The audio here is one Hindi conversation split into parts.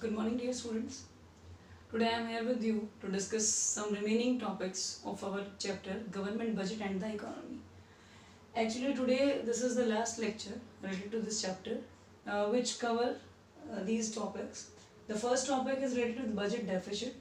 Good morning, dear students. Today I am here with you to discuss some remaining topics of our chapter Government Budget and the Economy. Actually, today this is the last lecture related to this chapter, which cover these topics. The first topic is related with budget deficit.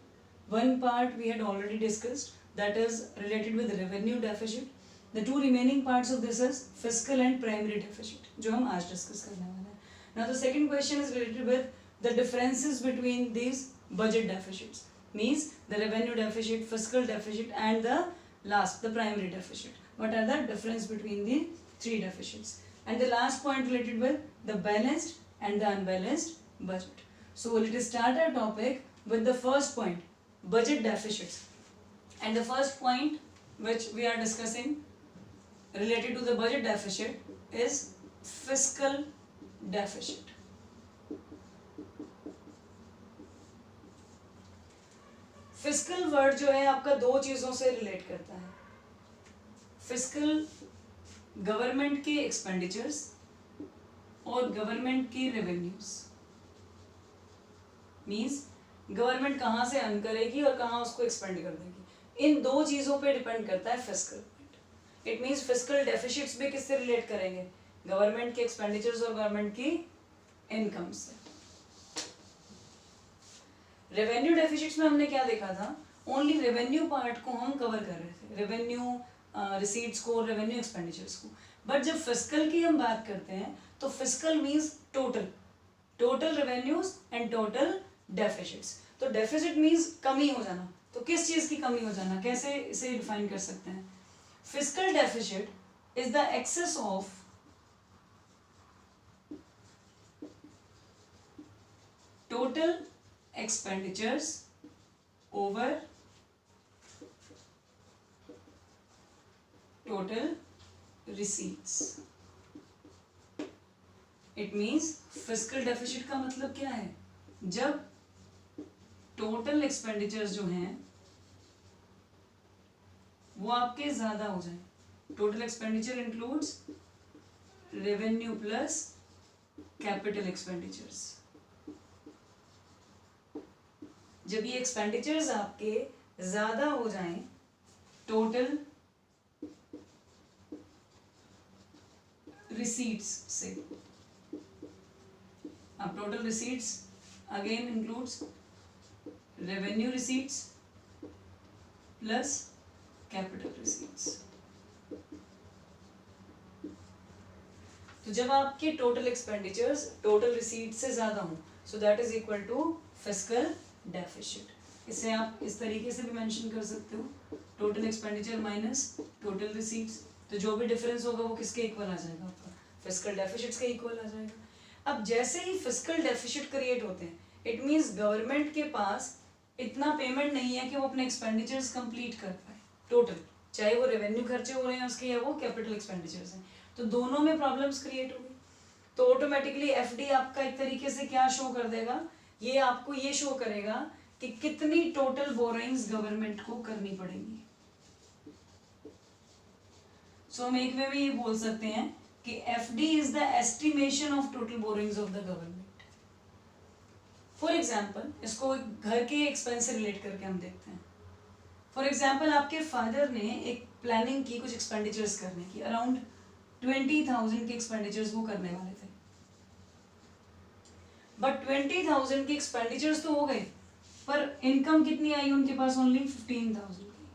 One part we had already discussed, that is related with revenue deficit. The two remaining parts of this is fiscal and primary deficit, जो हम आज discuss करने वाले हैं. Now the second question is related with the differences between these budget deficits, means the revenue deficit, fiscal deficit, and the primary deficit. What are the difference between the three deficits? And the last point related with the balanced and the unbalanced budget. So let us start our topic with the first point, budget deficits. And the first point which we are discussing related to the budget deficit is fiscal deficit. Fiscal word जो है आपका दो चीजों से रिलेट करता है. फिस्कल गवर्नमेंट के एक्सपेंडिचर्स और गवर्नमेंट की रेवेन्यूज. मींस गवर्नमेंट कहाँ से अर्न करेगी और कहाँ उसको एक्सपेंड कर देगी. इन दो चीजों पे डिपेंड करता है fiscal point. It means fiscal deficits भी किससे रिलेट करेंगे? गवर्नमेंट के एक्सपेंडिचर्स और गवर्नमेंट की इनकम से. रेवेन्यू डेफिसिट्स में हमने क्या देखा था? ओनली रेवेन्यू पार्ट को हम कवर कर रहे थे, रेवेन्यू रिसीट्स को, रेवेन्यू एक्सपेंडिचर्स को. बट जब फिस्कल की हम बात करते हैं तो fiscal means total revenues and total deficits. तो डेफिसिट मींस कमी हो जाना. तो किस चीज की कमी हो जाना, कैसे इसे डिफाइन कर सकते हैं? Fiscal deficit is the excess of total expenditures over total receipts. It means fiscal deficit का मतलब क्या है? जब total expenditures जो हैं वो आपके ज्यादा हो जाए. Total expenditure includes revenue plus capital expenditures. जब ये एक्सपेंडिचर्स आपके ज्यादा हो जाएं टोटल रिसीट्स से. अब total receipts again includes revenue receipts plus capital receipts. तो जब आपके टोटल एक्सपेंडिचर्स टोटल रिसीट्स से ज्यादा हों, so that is equal to fiscal deficit. इसे आप इस तरीके से भी मेंशन कर सकते हो, total expenditure minus total receipts. तो जो भी डिफरेंस होगा वो किसके इक्वल आ जाएगा? आपका फिस्कल डेफिसिट्स के इक्वल आ जाएगा. अब जैसे ही फिस्कल डेफिसिट क्रिएट होते हैं, इट मींस गवर्नमेंट के पास इतना पेमेंट नहीं है कि वो अपने एक्सपेंडिचर्स कंप्लीट कर पाए टोटल, चाहे वो रेवेन्यू खर्चे हो रहे हैं उसके या वो कैपिटल एक्सपेंडिचर्स हैं. तो दोनों में प्रॉब्लम्स क्रिएट हो गई. तो ऑटोमेटिकली एफडी आपका एक तरीके से क्या शो कर देगा? ये आपको ये शो करेगा कि कितनी टोटल बोरोइंग्स गवर्नमेंट को करनी पड़ेगी. सो हम एक में भी ये बोल सकते हैं कि FD is the estimation of total borrowings of the government. For example इसको घर के एक्सपेंस से रिलेट करके हम देखते हैं. फॉर एग्जांपल आपके फादर ने एक प्लानिंग की कुछ एक्सपेंडिचर्स करने की, अराउंड 20,000 के एक्सपेंडिचर्स वो करने वाले थे. बट 20,000 के एक्सपेंडिचर्स तो हो गए, पर इनकम कितनी आई उनके पास? ओनली 15,000 की.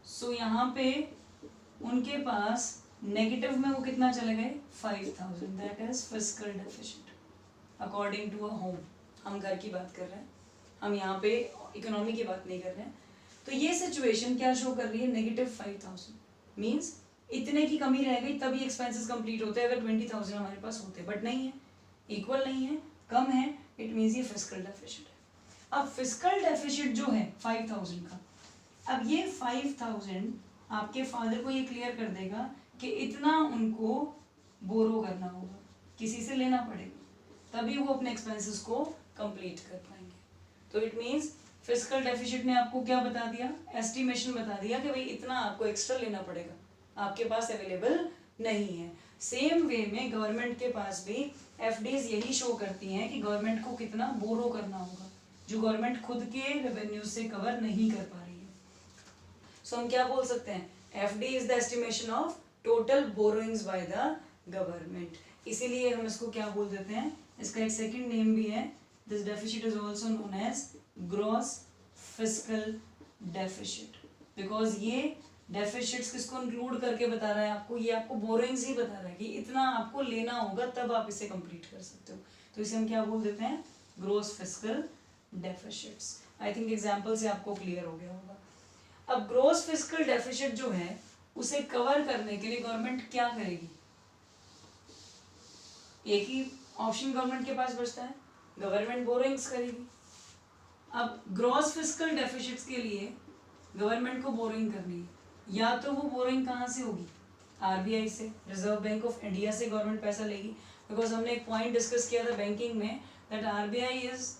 सो यहाँ पे उनके पास नेगेटिव में वो कितना चले गए? 5,000. That is fiscal deficit according to a home. हम घर की बात कर रहे हैं, हम यहाँ पे इकोनॉमी की बात नहीं कर रहे हैं. तो ये सिचुएशन क्या शो कर रही है? नेगेटिव 5,000 मीन्स इतने की कमी रह गई तभी एक्सपेंसेस कंप्लीट होते हैं अगर 20,000 हमारे पास होते, बट नहीं है, इक्वल नहीं है, कम है. इट मीन्स ये फिस्कल डेफिसिट है. अब फिस्कल डेफिसिट जो है 5,000 का, अब ये 5,000 आपके फादर को ये क्लियर कर देगा कि इतना उनको बोरो करना होगा, किसी से लेना पड़ेगा, तभी वो अपने एक्सपेंसेस को कंप्लीट कर पाएंगे. तो इट मीन्स फिस्कल डेफिसिट ने आपको क्या बता दिया? एस्टिमेशन बता दिया कि भाई इतना आपको एक्स्ट्रा लेना पड़ेगा, आपके पास अवेलेबल नहीं है. सेम वे में गवर्नमेंट के पास भी एफडीज यही शो करती हैं कि गवर्नमेंट को कितना बोरो करना होगा, जो गवर्नमेंट खुद के रेवेन्यू से कवर नहीं कर पा रही है। सो हम क्या बोल सकते हैं, FD is the estimation of total borrowings bye the government. इसीलिए हम इसको क्या बोल देते हैं, इसका एक सेकंड नेम भी है, this deficit is also known as gross fiscal deficit, because ये डेफिसिट्स किसको इंक्लूड करके बता रहा है आपको, ये आपको बोरोइंग्स ही बता रहा है कि इतना आपको लेना होगा तब आप इसे कंप्लीट कर सकते हो। तो इसे हम क्या बोल देते हैं, gross fiscal deficits. I think example से आपको क्लियर हो गया होगा। अब ग्रॉस फिस्कल डेफिसिट जो है उसे कवर करने के लिए गवर्नमेंट क्या करेगी, एक ही ऑप्शन गवर्नमेंट के पास बचता है, गवर्नमेंट बोरोइंग्स करेगी। अब ग्रॉस फिस्कल डेफिसिट्स के लिए गवर्नमेंट को बोरोइंग करनी है, या तो वो बोरोइंग कहाँ से होगी, आरबीआई से, रिजर्व बैंक ऑफ इंडिया से गवर्नमेंट पैसा लेगी, बिकॉज हमने एक पॉइंट डिस्कस किया था बैंकिंग में that RBI is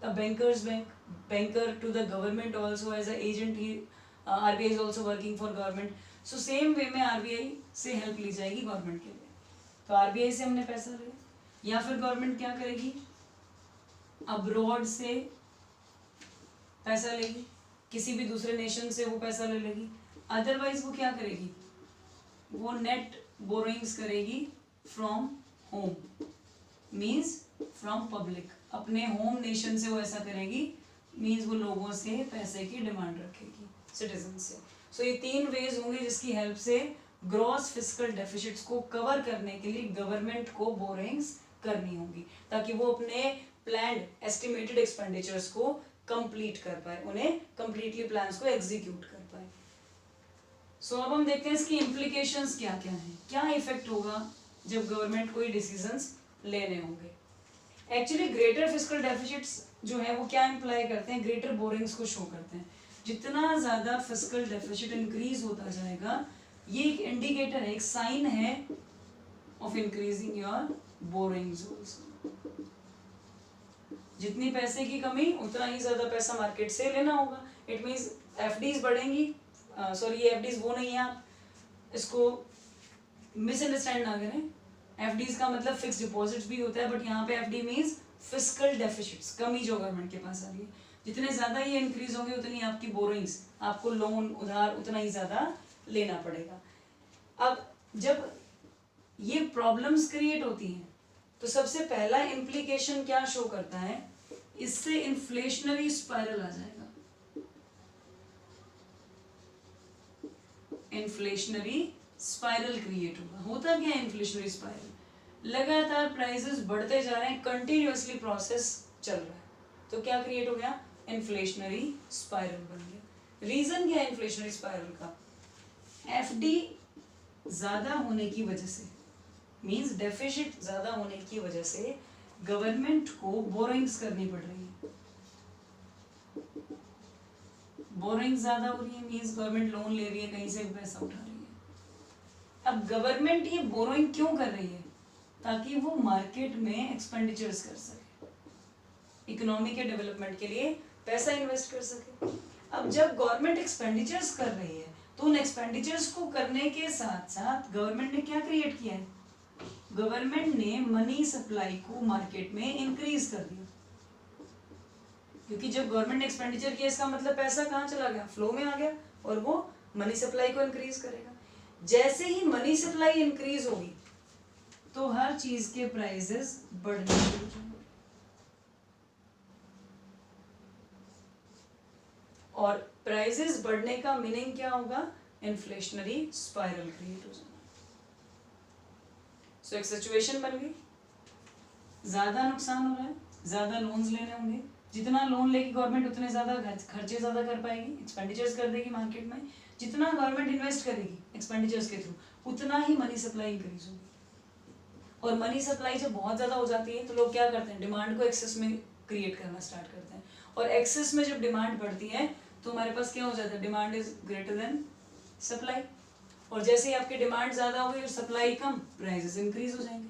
a banker's bank, banker to the government also as a agent ही, RBI is also working for government. So same way में आरबीआई से हेल्प ली जाएगी गवर्नमेंट के लिए। तो आरबीआई से हमने पैसा लिया, या फिर गवर्नमेंट क्या करेगी, अब्रॉड से पैसा लेगी, किसी भी दूसरे नेशन से वो पैसा ले लेगी। अदरवाइज वो क्या करेगी, वो नेट बोरोइंग्स करेगी from home, means from public, अपने होम नेशन से वो ऐसा करेगी, मीन्स वो लोगों से पैसे की डिमांड रखेगी, सिटीजन से। सो ये तीन वेज होंगे जिसकी हेल्प से ग्रॉस फिस्कल डेफिसिट्स को कवर करने के लिए गवर्नमेंट को बोरोइंग्स करनी होगी, ताकि वो अपने प्लान्ड एस्टिमेटेड एक्सपेंडिचर्स को कंप्लीट कर पाए, उन्हें कंप्लीटली प्लान्स को एग्जीक्यूट कर पाए। सो अब हम देखते हैं इसकी इम्प्लीकेशंस क्या क्या हैं, क्या इफेक्ट होगा जब गवर्नमेंट कोई डिसीजंस लेने होंगे। एक्चुअली ग्रेटर फिस्कल डेफिसिट्स जो है वो क्या इंप्लाई करते हैं, ग्रेटर बोरिंग्स को शो करते हैं। जितना ज़्यादा फिस्कल डेफिसिट इंक्रीज होता जाएगा, ये एक इंडिकेटर है, एक साइन है of increasing your borings also. जितनी पैसे की कमी उतना ही ज़्यादा पैसा मार्केट से लेना होगा। इट मीन्स एफडीज बढ़ेंगी, सॉरी ये एफडीज वो नहीं है, आप इसको मिसअंडरस्टैंड ना करें। एफडीज का मतलब फिक्स डिपॉजिट्स भी होता है, बट यहाँ पे एफडी मीन्स फिस्कल डेफिसिट्स, कमी जो गवर्नमेंट के पास आ रही है। जितने ज़्यादा ये इंक्रीज होंगे उतनी आपकी बोरिंग्स, आपको लोन उधार उतना ही ज़्यादा लेना पड़ेगा। अब जब ये प्रॉब्लम्स क्रिएट होती हैं तो सबसे पहला इम्प्लीकेशन क्या शो करता है, इससे इन्फ्लेशनरी स्पाइरल आ जाएगा। इन्फ्लेशनरी स्पाइरल क्रिएट होगा। होता क्या है इन्फ्लेशनरी स्पाइरल, लगातार प्राइसेस बढ़ते जा रहे हैं, कंटिन्यूअसली प्रोसेस चल रहा है, तो क्या क्रिएट हो गया, इन्फ्लेशनरी स्पाइरल बन गया। रीजन क्या है इन्फ्लेशनरी स्पाइरल का, एफडी ज्यादा होने की वजह से, मींस डेफिसिट ज्यादा होने की वजह से गवर्नमेंट को बोरिंग्स करनी पड़ रही है। बोरिंग ज्यादा हो रही है मींस गवर्नमेंट लोन ले रही है, कहीं से पैसा उठा रही है। अब गवर्नमेंट ये बोरिंग क्यों कर रही है, ताकि वो मार्केट में एक्सपेंडिचर्स कर सके, इकोनॉमी के डेवलपमेंट के लिए पैसा इन्वेस्ट कर सके। अब जब गवर्नमेंट एक्सपेंडिचर्स कर रही है तो उन एक्सपेंडिचर्स को करने के साथ साथ गवर्नमेंट ने क्या क्रिएट किया है, गवर्नमेंट ने मनी सप्लाई को मार्केट में इंक्रीज कर दिया। क्योंकि जब गवर्नमेंट ने एक्सपेंडिचर किया इसका मतलब पैसा कहाँ चला गया, फ्लो में आ गया, और वो मनी सप्लाई को इंक्रीज करेगा। जैसे ही मनी सप्लाई इंक्रीज होगी तो हर चीज के प्राइसेस बढ़ने शुरू हो जाएंगे, और प्राइसेस बढ़ने का मीनिंग क्या होगा, इन्फ्लेशनरी स्पाइरल क्रिएट हो जाना। सो एक सिचुएशन बन गई, ज्यादा नुकसान हो रहा है, ज्यादा लोन्स लेने होंगे, जितना लोन लेगी गवर्नमेंट उतने ज्यादा खर्चे ज्यादा कर पाएगी, एक्सपेंडिचर्स कर देगी मार्केट में। जितना गवर्नमेंट इन्वेस्ट करेगी एक्सपेंडिचर्स के थ्रू उतना ही मनी सप्लाई इंक्रीज होगी, और मनी सप्लाई जब बहुत ज्यादा हो जाती है तो लोग क्या करते हैं, डिमांड को एक्सेस में क्रिएट करना स्टार्ट करते हैं, और एक्सेस में जब डिमांड बढ़ती है तो हमारे पास क्या हो जाता है, demand is greater than supply, और जैसे ही आपकी डिमांड ज्यादा होगी और सप्लाई कम, प्राइसेस इंक्रीज हो जाएंगे।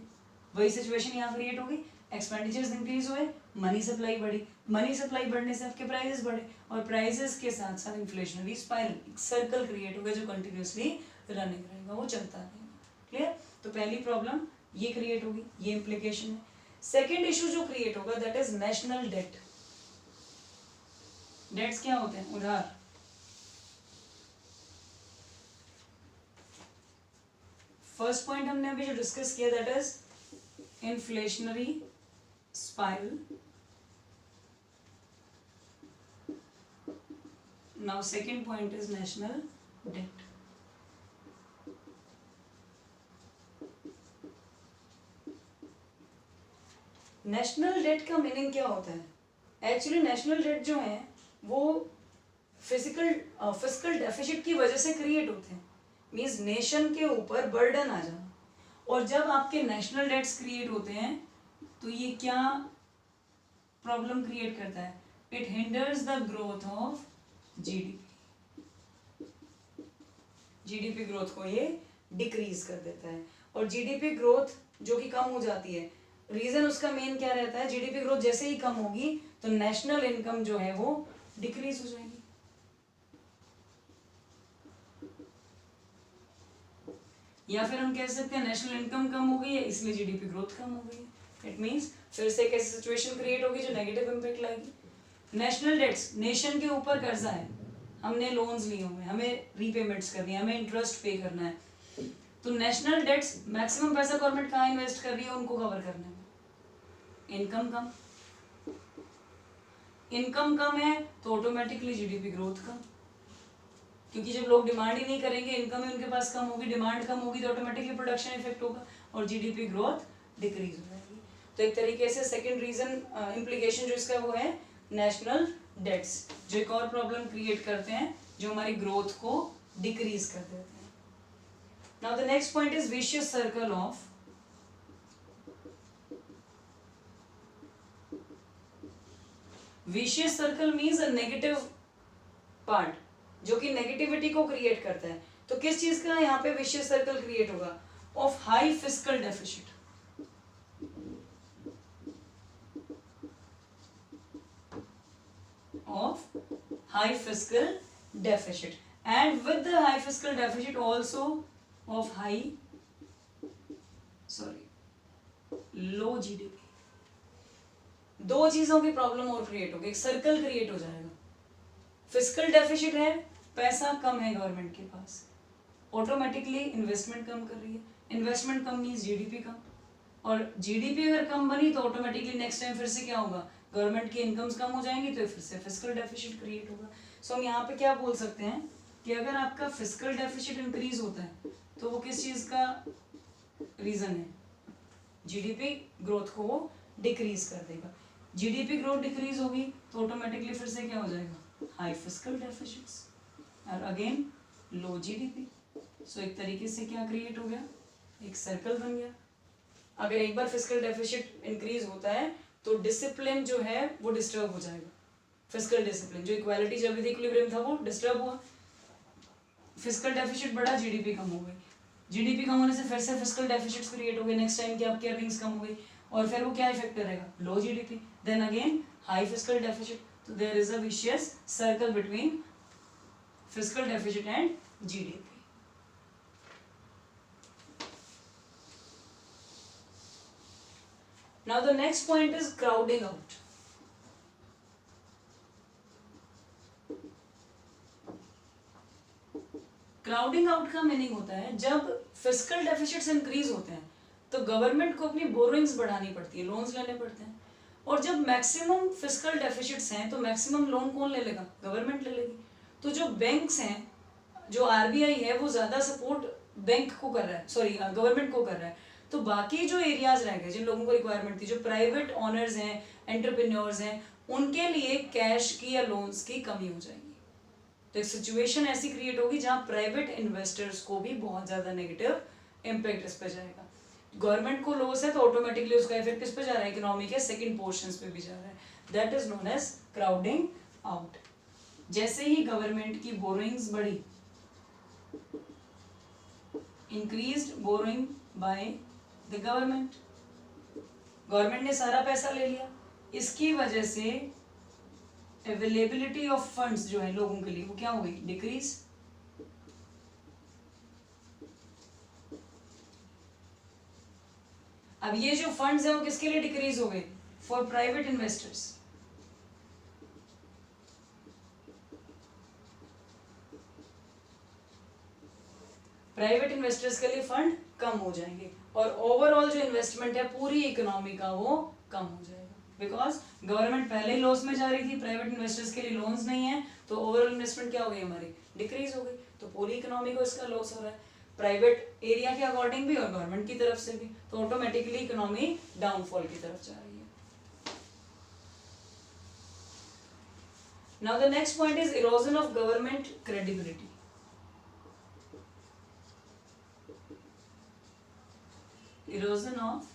वही सिचुएशन यहाँ क्रिएट होगी, एक्सपेंडिचर्स इंक्रीज हुए, मनी सप्लाई बढ़ी, मनी सप्लाई बढ़ने से आपके प्राइसेस बढ़े, और प्राइसेस के साथ साथ इन्फ्लेशनरी स्पाइरल, एक सर्कल क्रिएट होगा जो कंटिन्यूअसली रनिंग रहेगा, वो चलता रहेगा। क्लियर। तो पहली प्रॉब्लम ये क्रिएट होगी, ये इम्प्लीकेशन है। सेकेंड इशू जो क्रिएट होगा that is national debt. Debts क्या होते हैं? उधार। फर्स्ट पॉइंट हमने अभी जो डिस्कस किया that is inflationary spiral. Now second point is national debt. National debt का मीनिंग क्या होता है? एक्चुअली नेशनल डेट जो है वो फिजिकल डेफिसिट की वजह से क्रिएट होते हैं, मीन्स नेशन के ऊपर बर्डन आ जाना। और जब आपके नेशनल डेट्स क्रिएट होते हैं तो ये क्या प्रॉब्लम क्रिएट करता है? It hinders the growth of GDP. GDP growth को ये डिक्रीज कर देता है। और जीडीपी ग्रोथ जो कि कम हो जाती है, रीजन उसका मेन क्या रहता है? जीडीपी ग्रोथ जैसे ही कम होगी तो नेशनल इनकम जो है वो डिक्रीज हो जाएगी। या फिर हम कह सकते हैं नेशनल इनकम कम हो गई है इसलिए जीडीपी ग्रोथ कम हो गई है। इट मींस फिर से एक ऐसी सिचुएशन क्रिएट होगी जो नेगेटिव इंपैक्ट लाएगी। नेशनल डेट्स, नेशन के ऊपर कर्जा है, हमने लोन्स लिए हुए, हमें रीपेमेंट्स करनी है, हमें इंटरेस्ट पे करना है। तो नेशनल डेट्स मैक्सिमम पैसा गवर्नमेंट कहाँ इन्वेस्ट कर रही है? उनको कवर करने में। इनकम कम, इनकम कम है तो ऑटोमेटिकली जीडीपी ग्रोथ कम, क्योंकि जब लोग डिमांड ही नहीं करेंगे, इनकम ही उनके पास कम होगी, डिमांड कम होगी तो ऑटोमेटिकली प्रोडक्शन इफेक्ट होगा और जीडीपी ग्रोथ डिक्रीज हो जाएगी। तो एक तरीके से सेकंड रीजन इम्प्लीकेशन जो इसका वो है नेशनल डेट्स, जो एक और प्रॉब्लम क्रिएट करते हैं जो हमारी ग्रोथ को डिक्रीज कर देते हैं। Now the next point is vicious circle of vicious circle means a negative part जो कि नेगेटिविटी को क्रिएट करता है। तो किस चीज का यहाँ पे विशियस सर्कल क्रिएट होगा? Of high fiscal deficit. Of high fiscal deficit and with the high fiscal deficit also of low GDP. दो चीजों की प्रॉब्लम और क्रिएट होगी, एक सर्कल क्रिएट हो जाएगा। फिस्कल डेफिसिट है, पैसा कम है गवर्नमेंट के पास, ऑटोमेटिकली इन्वेस्टमेंट कम कर रही है, इन्वेस्टमेंट कम मीन्स जीडीपी कम, और जीडीपी अगर कम बनी तो ऑटोमेटिकली नेक्स्ट टाइम फिर से क्या होगा? गवर्नमेंट की इनकम्स कम हो जाएंगी तो फिर से फिस्कल डेफिसिट क्रिएट होगा। सो हम यहाँ पे क्या बोल सकते हैं कि अगर आपका फिस्कल डेफिसिट इंक्रीज होता है तो वो किस चीज का रीजन है? जीडीपी ग्रोथ को वो डिक्रीज कर देगा। जीडीपी ग्रोथ डिक्रीज होगी तो ऑटोमेटिकली फिर से क्या हो जाएगा? हाई फिस्कल डेफिसिट्स और अगेन लो जीडीपी। सो एक तरीके से क्या क्रिएट हो गया? एक सर्कल बन गया। अगर एक बार फिस्कल डेफिसिट इंक्रीज होता है तो डिसिप्लिन जो है वो डिस्टर्ब हो जाएगा। फिस्कल डिसिप्लिन, जो इक्वालिटी जब इक्विलिब्रियम था वो डिस्टर्ब हुआ, फिस्कल डेफिसिट बढ़ा, जीडीपी कम हो गई। जीडीपी कम होने से फिर से फिस्कल डेफिसिट्स क्रिएट हो गए, नेक्स्ट टाइम की आपकी अर्निंग्स कम हो गई और फिर वो क्या इफेक्ट करेगा? Low GDP, then again high fiscal deficit. तो there is a vicious circle between fiscal deficit and GDP. Now the next point is crowding out. Crowding out का मीनिंग होता है जब फिस्कल डेफिसिट्स इंक्रीज होते हैं तो गवर्नमेंट को अपनी बोरोइंग्स बढ़ानी पड़ती है, लोन्स लेने पड़ते हैं, और जब मैक्सिमम फिस्कल डेफिसिट्स हैं तो मैक्सिमम लोन कौन ले लेगा? गवर्नमेंट ले लेगी। तो जो बैंक्स हैं, जो आरबीआई है, वो ज्यादा सपोर्ट बैंक को कर रहा है, सॉरी गवर्नमेंट को कर रहा है। तो बाकी जो एरियाज रह गए जिन लोगों को रिक्वायरमेंट थी, जो प्राइवेट ऑनर्स हैं, एंटरप्रेन्योर्स हैं, उनके लिए कैश की या लोन्स की कमी हो जाएगी। तो एक सिचुएशन ऐसी क्रिएट होगी जहां प्राइवेट इन्वेस्टर्स को भी बहुत ज्यादा नेगेटिव इम्पैक्ट इस पर जाएगा। गवर्नमेंट को लॉस है तो ऑटोमेटिकली उसका इफेक्ट किस पे जा रहा है? इकोनॉमी के सेकंड पोर्शंस पे भी जा रहा है। That is known as crowding out. जैसे ही गवर्नमेंट की बोरोइंग्स बढ़ी, increased borrowing by the government, government ने सारा पैसा ले लिया, इसकी वजह से अवेलेबिलिटी ऑफ फंड्स जो है लोगों के लिए वो क्या हो गई? डिक्रीज। अब ये जो फंड्स है वो किसके लिए डिक्रीज हो गए? For private investors. Private investors के लिए फंड कम हो जाएंगे और ओवरऑल जो इन्वेस्टमेंट है पूरी इकोनॉमी का वो कम हो जाएगा, बिकॉज गवर्नमेंट पहले ही लॉस में जा रही थी, प्राइवेट इन्वेस्टर्स के लिए लोन्स नहीं है, तो ओवरऑल इन्वेस्टमेंट क्या हो गई हमारी? डिक्रीज हो गई। तो पूरी इकोनॉमी को इसका लॉस हो रहा है, प्राइवेट एरिया के अकॉर्डिंग भी और गवर्नमेंट की तरफ से भी, तो ऑटोमेटिकली इकोनॉमी डाउनफॉल की तरफ जा रही है। Now the next point is erosion of government credibility. Erosion of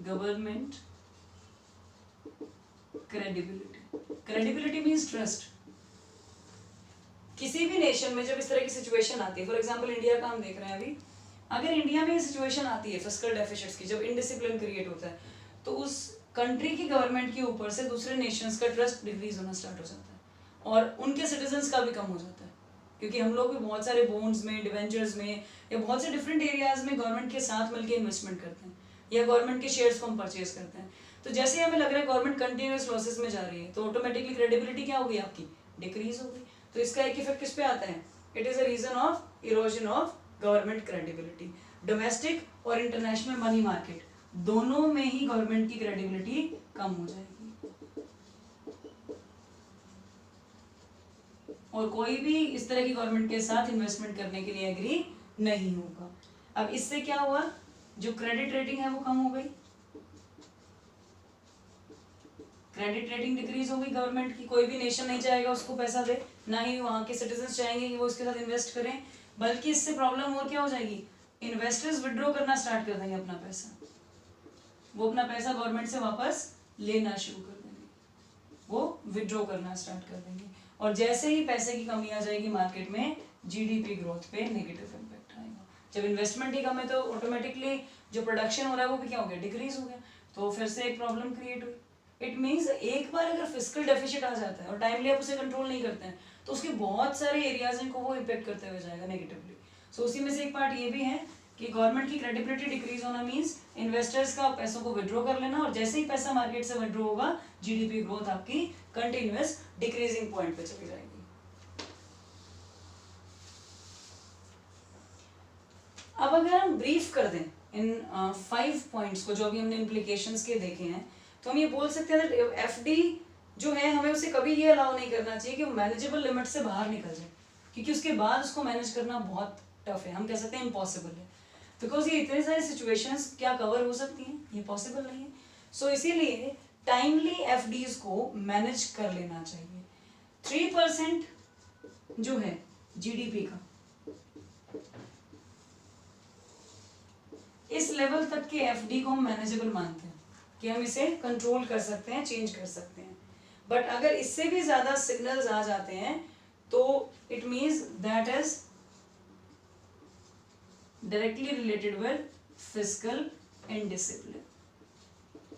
government credibility. Credibility means trust. किसी भी नेशन में जब इस तरह की सिचुएशन आती है, फॉर एग्जांपल इंडिया का हम देख रहे हैं अभी, अगर इंडिया में ये सिचुएशन आती है फिस्कल डेफिसिट्स की, जब इनडिसिप्लिन क्रिएट होता है, तो उस कंट्री की गवर्नमेंट के ऊपर से दूसरे नेशंस का ट्रस्ट डिक्रीज होना स्टार्ट हो जाता है और उनके सिटीजन्स का भी कम हो जाता है, क्योंकि हम लोग भी बहुत सारे बॉन्ड्स में, डिवेंचर्स में या बहुत से डिफरेंट एरियाज में गवर्नमेंट के साथ मिलकर इन्वेस्टमेंट करते हैं या गवर्नमेंट के शेयर्स को हम परचेज करते हैं। तो जैसे ही हमें लग रहा है गवर्नमेंट कंटिन्यूअस लॉसेस में जा रही है, तो ऑटोमेटिकली क्रेडिबिलिटी क्या हो गई आपकी? डिक्रीज हो गई। तो इसका एक इफेक्ट किस पे आता है? It is a reason of erosion of government credibility. Domestic और इंटरनेशनल मनी मार्केट दोनों में ही गवर्नमेंट की क्रेडिबिलिटी कम हो जाएगी और कोई भी इस तरह की गवर्नमेंट के साथ इन्वेस्टमेंट करने के लिए एग्री नहीं होगा। अब इससे क्या हुआ? जो क्रेडिट रेटिंग है वो कम हो गई, क्रेडिट रेटिंग डिक्रीज हो गई गवर्नमेंट की। कोई भी नेशन नहीं चाहेगा उसको पैसा दे, ना ही वहां के सिटीजन्स चाहेंगे कि वो उसके साथ इन्वेस्ट करें, बल्कि इससे प्रॉब्लम और क्या हो जाएगी? इन्वेस्टर्स विड्रॉ करना स्टार्ट कर देंगे अपना पैसा, वो अपना पैसा गवर्नमेंट से वापस लेना शुरू कर देंगे, वो विड्रॉ करना स्टार्ट कर देंगे और जैसे ही पैसे की कमी आ जाएगी मार्केट में, जीडीपी ग्रोथ पे नेगेटिव इम्पैक्ट आएगा। जब इन्वेस्टमेंट ही कम है तो ऑटोमेटिकली जो प्रोडक्शन हो रहा है वो भी क्या हो गया? डिक्रीज हो गया। तो फिर से एक प्रॉब्लम क्रिएट हुई। इट मीन्स एक बार अगर फिस्कल डेफिसिट आ जाता है और टाइमली आप उसे कंट्रोल नहीं करते हैं, तो उसके बहुत सारे एरियाज हैं को वो इम्पेक्ट करते हुए जाएगा नेगेटिवली। सो उसी में से एक पार्ट ये भी है कि गवर्नमेंट की क्रेडिबिलिटी डिक्रीज होना मीन्स इन्वेस्टर्स का पैसों को विड्रॉ कर लेना और जैसे ही पैसा मार्केट से विड्रॉ होगा, जीडीपी ग्रोथ आपकी कंटिन्यूअस डिक्रीजिंग पॉइंट पे चली जाएगी। अब अगर हम ब्रीफ कर दें इन 5 पॉइंट्स को जो अभी हमने इम्प्लीकेशंस के देखे हैं, तो हम ये बोल सकते हैं एफडी जो है हमें उसे कभी ये अलाउ नहीं करना चाहिए कि वो मैनेजेबल लिमिट से बाहर निकल जाए, क्योंकि उसके बाद उसको मैनेज करना बहुत टफ है, हम कह सकते हैं इम्पॉसिबल है, बिकॉज ये इतने सारे सिचुएशंस क्या कवर हो सकती हैं, ये पॉसिबल नहीं है। सो इसीलिए टाइमली एफडीज को मैनेज कर लेना चाहिए। 3% जो है जीडीपी का, इस लेवल तक के एफडी को हम मैनेजेबल मानते हैं कि हम इसे कंट्रोल कर सकते हैं, चेंज कर सकते हैं। बट अगर इससे भी ज्यादा सिग्नल्स आ जाते हैं तो it means that is directly related with fiscal indiscipline.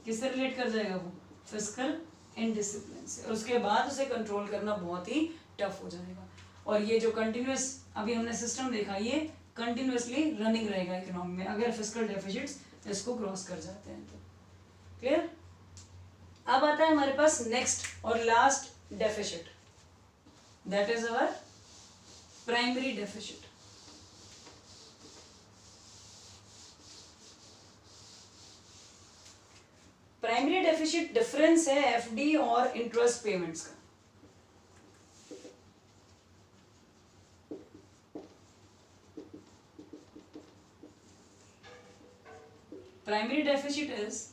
किससे रिलेट कर जाएगा वो? फिस्कल इनडिसिप्लिन से, और उसके बाद उसे कंट्रोल करना बहुत ही टफ हो जाएगा। और ये जो कंटिन्यूअस अभी हमने सिस्टम देखा, ये कंटिन्यूअसली रनिंग रहेगा इकोनॉमी में अगर फिस्कल डेफिसिट्स इसको क्रॉस कर जाते हैं तो। क्लियर? अब आता है हमारे पास नेक्स्ट और last deficit, that is our primary deficit. Primary deficit difference है एफडी और इंटरेस्ट पेमेंट्स का। Primary deficit is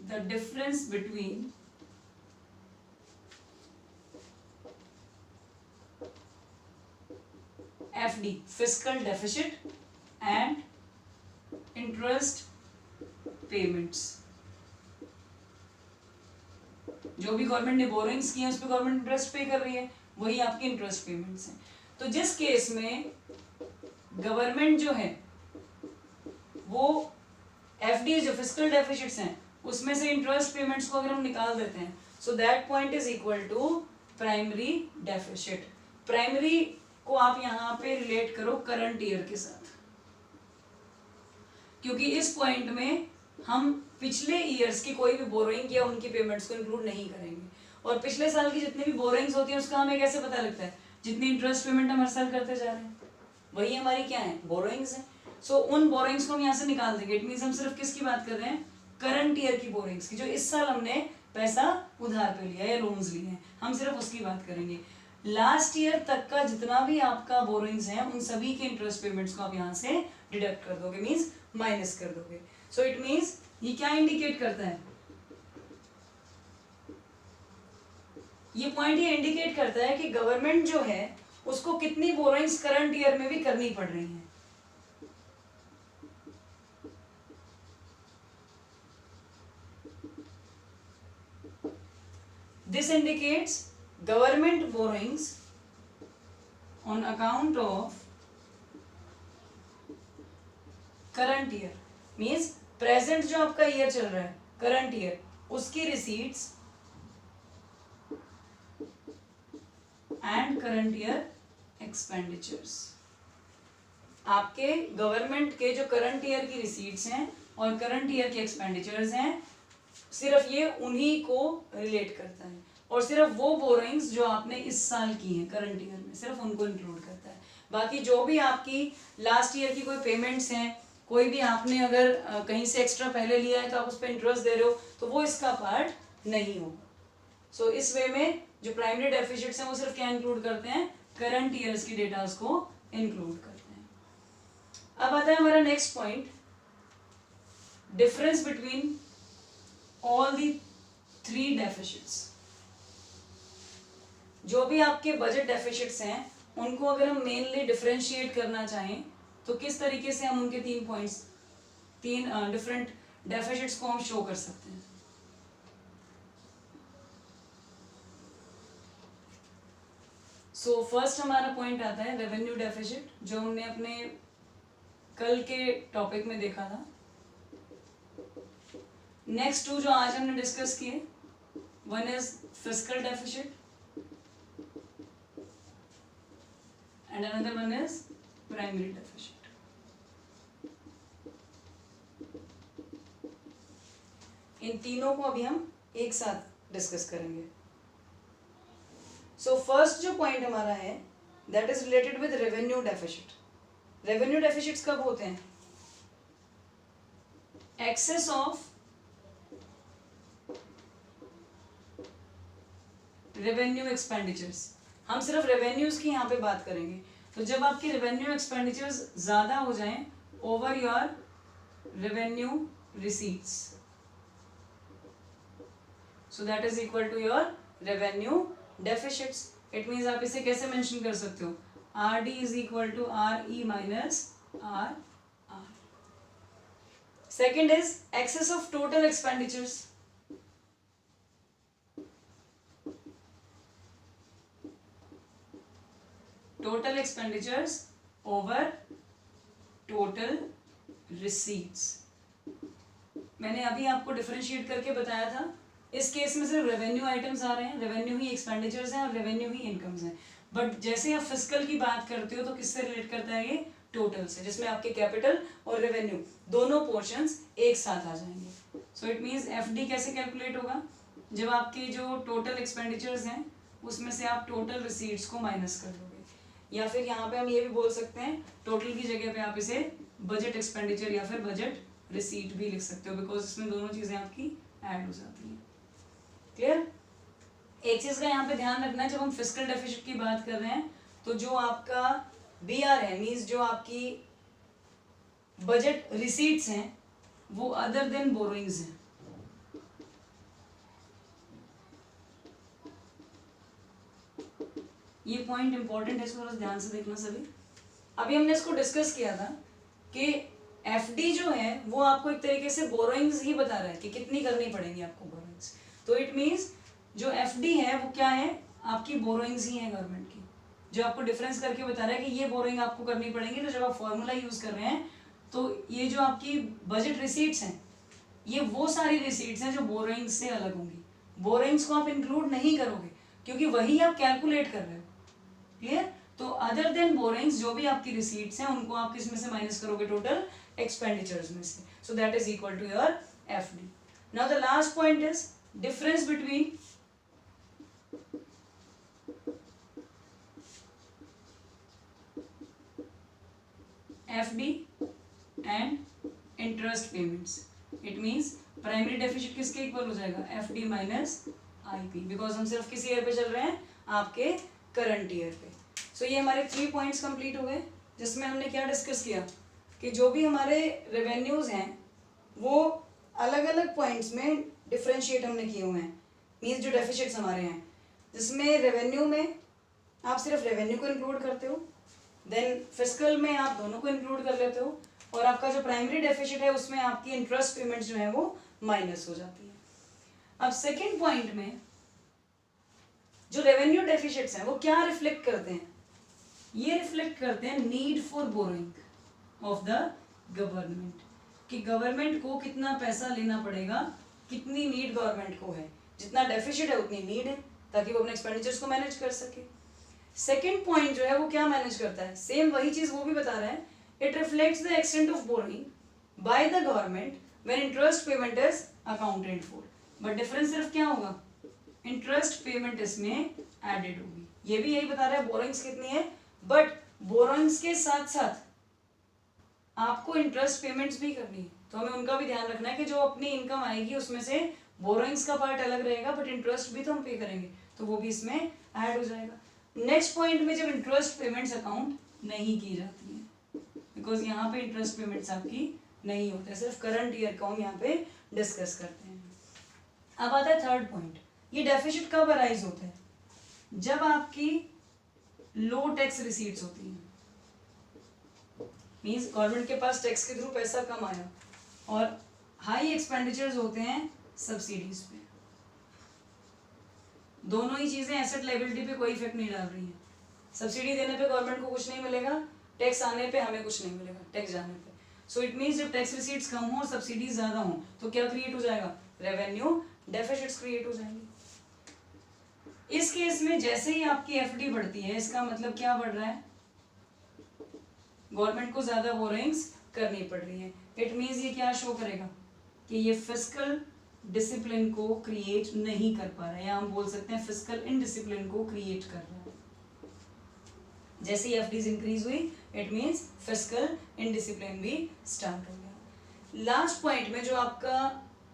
the difference between FD fiscal deficit and interest payments। जो भी गवर्नमेंट ने बोरोइंग्स की है उस पर गवर्नमेंट इंटरेस्ट पे कर रही है, वही आपकी इंटरेस्ट पेमेंट्स हैं। तो जिस केस में गवर्नमेंट जो है वो एफडी जो फिस्कल डेफिसिट्स हैं उसमें से इंटरेस्ट पेमेंट्स को अगर हम निकाल देते हैं, so that point is equal to primary deficit. Primary को आप यहाँ पे रिलेट करो करंट ईयर के साथ। क्योंकि इस पॉइंट में हम पिछले ईयर्स की कोई भी बोरोइंग या उनकी पेमेंट्स को इंक्लूड नहीं करेंगे। और पिछले साल की जितनी भी बोरोइंग्स होती है उसका हमें कैसे पता लगता है, जितनी इंटरेस्ट पेमेंट हम हर साल करते जा रहे हैं वही हमारी क्या है, बोरोइंग्स है। सो उन बोरोइंग्स को हम यहाँ से निकाल देंगे। इट मीन्स हम सिर्फ किसकी बात कर रहे हैं, करंट ईयर की बोरोइंग्स की, जो इस साल हमने पैसा उधार पे लिया या लोन्स लिए हैं, हम सिर्फ उसकी बात करेंगे। लास्ट ईयर तक का जितना भी आपका बोरोइंग्स है उन सभी के इंटरेस्ट पेमेंट्स को आप यहाँ से डिडक्ट कर दोगे, मीन्स माइनस कर दोगे। सो इट मीन्स ये क्या इंडिकेट करता है, ये पॉइंट ये इंडिकेट करता है कि गवर्नमेंट जो है उसको कितनी बोरोइंग्स करंट ईयर में भी करनी पड़ रही है। This indicates government borrowings on account of current year, means present जो आपका ईयर चल रहा है current year, उसकी receipts and current year expenditures। आपके गवर्नमेंट के जो करंट ईयर की रिसीट्स हैं और करंट ईयर के एक्सपेंडिचर्स हैं, सिर्फ ये उन्हीं को रिलेट करता है और सिर्फ वो बोरोइंग्स जो आपने इस साल की हैं करंट ईयर में सिर्फ उनको इंक्लूड करता है। बाकी जो भी आपकी लास्ट ईयर की कोई पेमेंट्स हैं, कोई भी आपने अगर कहीं से एक्स्ट्रा पहले लिया है तो आप उस पर इंटरेस्ट दे रहे हो तो वो इसका पार्ट नहीं होगा। सो इस वे में जो प्राइमरी डेफिसिट्स हैं वो सिर्फ क्या इंक्लूड करते हैं, करंट ईयर्स की डेटास को इंक्लूड करते हैं। अब आता है हमारा next point, difference between all the 3 deficits. जो भी आपके बजट डेफिसिट्स हैं उनको अगर हम मेनली डिफरेंशिएट करना चाहें तो किस तरीके से हम उनके 3 पॉइंट्स, 3 डिफरेंट डेफिसिट्स को हम शो कर सकते हैं। सो फर्स्ट हमारा पॉइंट आता है रेवेन्यू डेफिसिट, जो हमने अपने कल के टॉपिक में देखा था। नेक्स्ट 2 जो आज हमने डिस्कस किए, one is fiscal deficit and another one is primary deficit। इन तीनों को अभी हम एक साथ डिस्कस करेंगे। सो फर्स्ट जो पॉइंट हमारा है that is related with revenue deficit. Revenue deficits कब होते हैं, एक्सेस ऑफ रेवेन्यू एक्सपेंडिचर्स। हम सिर्फ रेवेन्यूज की यहाँ पे बात करेंगे। तो जब आपकी रेवेन्यू एक्सपेंडिचर्स ज्यादा हो जाएं over your revenue receipts, so that is equal to your revenue deficits. It means आप इसे कैसे मेंशन कर सकते हो, R D is equal to R E minus R R. Second is excess of total expenditures. Total expenditures over total receipts. मैंने अभी आपको डिफरेंशिएट करके बताया था, इस केस में सिर्फ रेवेन्यू आइटम्स आ रहे हैं, रेवेन्यू ही एक्सपेंडिचर्स हैं और रेवेन्यू ही इनकम्स हैं। बट जैसे आप फिस्कल की बात करते हो तो किससे रिलेट करता है ये, टोटल से, जिसमें आपके कैपिटल और रेवेन्यू दोनों पोर्शंस एक साथ आ जाएंगे। सो इट मीन्स एफडी कैसे कैलकुलेट होगा, जब आपके जो टोटल एक्सपेंडिचर्स हैं उसमें से आप टोटल रिसीट्स को माइनस कर दोगे, या फिर यहाँ पे हम ये भी बोल सकते हैं टोटल की जगह पे आप इसे बजट एक्सपेंडिचर या फिर बजट रिसीट भी लिख सकते हो, बिकॉज इसमें दोनों चीजें आपकी ऐड हो जाती हैं। क्लियर। एक चीज का यहाँ पे ध्यान रखना है, जब हम फिस्कल डेफिसिट की बात कर रहे हैं तो जो आपका बीआर है, मीन्स जो आपकी बजट रिसीट्स हैं वो अदर देन बोरोइंग्स हैं। ये पॉइंट इंपॉर्टेंट है, इसको थोड़ा ध्यान से देखना सभी। अभी हमने इसको डिस्कस किया था कि एफडी जो है वो आपको एक तरीके से बोरोइंग्स ही बता रहा है कि कितनी करनी पड़ेगी आपको बोरोइंग्स। तो इट मीन्स जो एफडी है वो क्या है, आपकी बोरोइंग्स ही है गवर्नमेंट की, जो आपको डिफरेंस करके बता रहा है कि ये बोरोइंग आपको करनी पड़ेगी। तो जब आप फॉर्मूला यूज कर रहे हैं तो ये जो आपकी बजट रिसीट्स हैं ये वो सारी रिसीट्स हैं जो बोरोइंग्स से अलग होंगी। बोरोइंग्स को आप इंक्लूड नहीं करोगे क्योंकि वही आप कैलकुलेट कर रहे हो। क्लियर। तो अदर देन बोरोइंग्स जो भी आपकी रिसीट्स हैं उनको आप किस में से माइनस करोगे, टोटल एक्सपेंडिचर्स में से. So that is equal to your FD. Now the last point is difference between FD and interest payments. It means primary deficit किसके इक्वल हो जाएगा, एफडी माइनस आईपी, बिकॉज हम सिर्फ किस ईयर पे चल रहे हैं, आपके करंट ईयर पे. सो ये हमारे 3 पॉइंट्स कंप्लीट हो गए, जिसमें हमने क्या डिस्कस किया कि जो भी हमारे रेवेन्यूज हैं वो अलग अलग पॉइंट्स में डिफरेंशिएट हमने किए हुए हैं. मीन्स जो डेफिसिट्स हमारे हैं, जिसमें रेवेन्यू में आप सिर्फ रेवेन्यू को इंक्लूड करते हो, देन फिस्कल में आप दोनों को इंक्लूड कर लेते हो, और आपका जो प्राइमरी डेफिसिट है उसमें आपकी इंटरेस्ट पेमेंट्स जो है वो माइनस हो जाती है. अब सेकेंड पॉइंट में जो रेवेन्यू डेफिसिट्स हैं वो क्या रिफ्लेक्ट करते हैं, ये रिफ्लेक्ट करते हैं need for borrowing of the government, कि गवर्नमेंट को कितना पैसा लेना पड़ेगा, कितनी नीड गवर्नमेंट को है, जितना डेफिसिट है उतनी नीड है, ताकि वो अपने एक्सपेंडिचर्स को मैनेज कर सके. सेकेंड पॉइंट जो है वो क्या मैनेज करता है, सेम वही चीज वो भी बता रहा है. It reflects the extent of borrowing by the government when interest payment is accounted for. But difference सिर्फ क्या होगा, इंटरेस्ट पेमेंट इसमें एडेड होगी. ये भी यही बता रहा है बोरोइंग्स कितनी है, बट बोरोइंग्स के साथ साथ आपको इंटरेस्ट पेमेंट्स भी करनी है, तो हमें उनका भी ध्यान रखना है कि जो अपनी इनकम आएगी उसमें से बोरोइंग्स का पार्ट अलग रहेगा, बट इंटरेस्ट भी तो हम पे करेंगे, तो वो भी इसमें ऐड हो जाएगा. नेक्स्ट पॉइंट में जब इंटरेस्ट पेमेंट्स अकाउंट नहीं की जाती है, बिकॉज यहाँ पे इंटरेस्ट पेमेंट्स आपकी नहीं होते, सिर्फ करंट ईयर का हम यहाँ पे डिस्कस करते हैं. अब आता है थर्ड पॉइंट, ये डेफिसिट कब अराइज होता है, जब आपकी लो टैक्स रिसीट्स होती हैं. मींस गवर्नमेंट के पास टैक्स के थ्रू पैसा कम आया और हाई एक्सपेंडिचर्स होते हैं सब्सिडीज पे. दोनों ही चीजें एसेट लायबिलिटी पे कोई इफेक्ट नहीं डाल रही हैं. सब्सिडी देने पे गवर्नमेंट को कुछ नहीं मिलेगा, टैक्स आने पे हमें कुछ नहीं मिलेगा, टैक्स जाने पे. सो इट मींस जब टैक्स रिसीट्स कम हो और सब्सिडीज ज्यादा हो तो क्या क्रिएट हो जाएगा, रेवेन्यू डेफिसिट्स क्रिएट हो जाएंगे. इस केस में जैसे ही आपकी एफडी बढ़ती है, इसका मतलब क्या बढ़ रहा है, गवर्नमेंट को ज्यादा बोरोइंग्स करनी पड़ रही है. इट मींस ये क्या शो करेगा कि ये फिस्कल डिसिप्लिन को क्रिएट नहीं कर पा रहा है, या हम बोल सकते हैं फिस्कल इनडिसिप्लिन को क्रिएट कर रहा है. जैसे ही एफडीज इंक्रीज हुई, इट मींस फिस्कल इनडिसिप्लिन भी स्टार्ट हो गया. लास्ट पॉइंट में जो आपका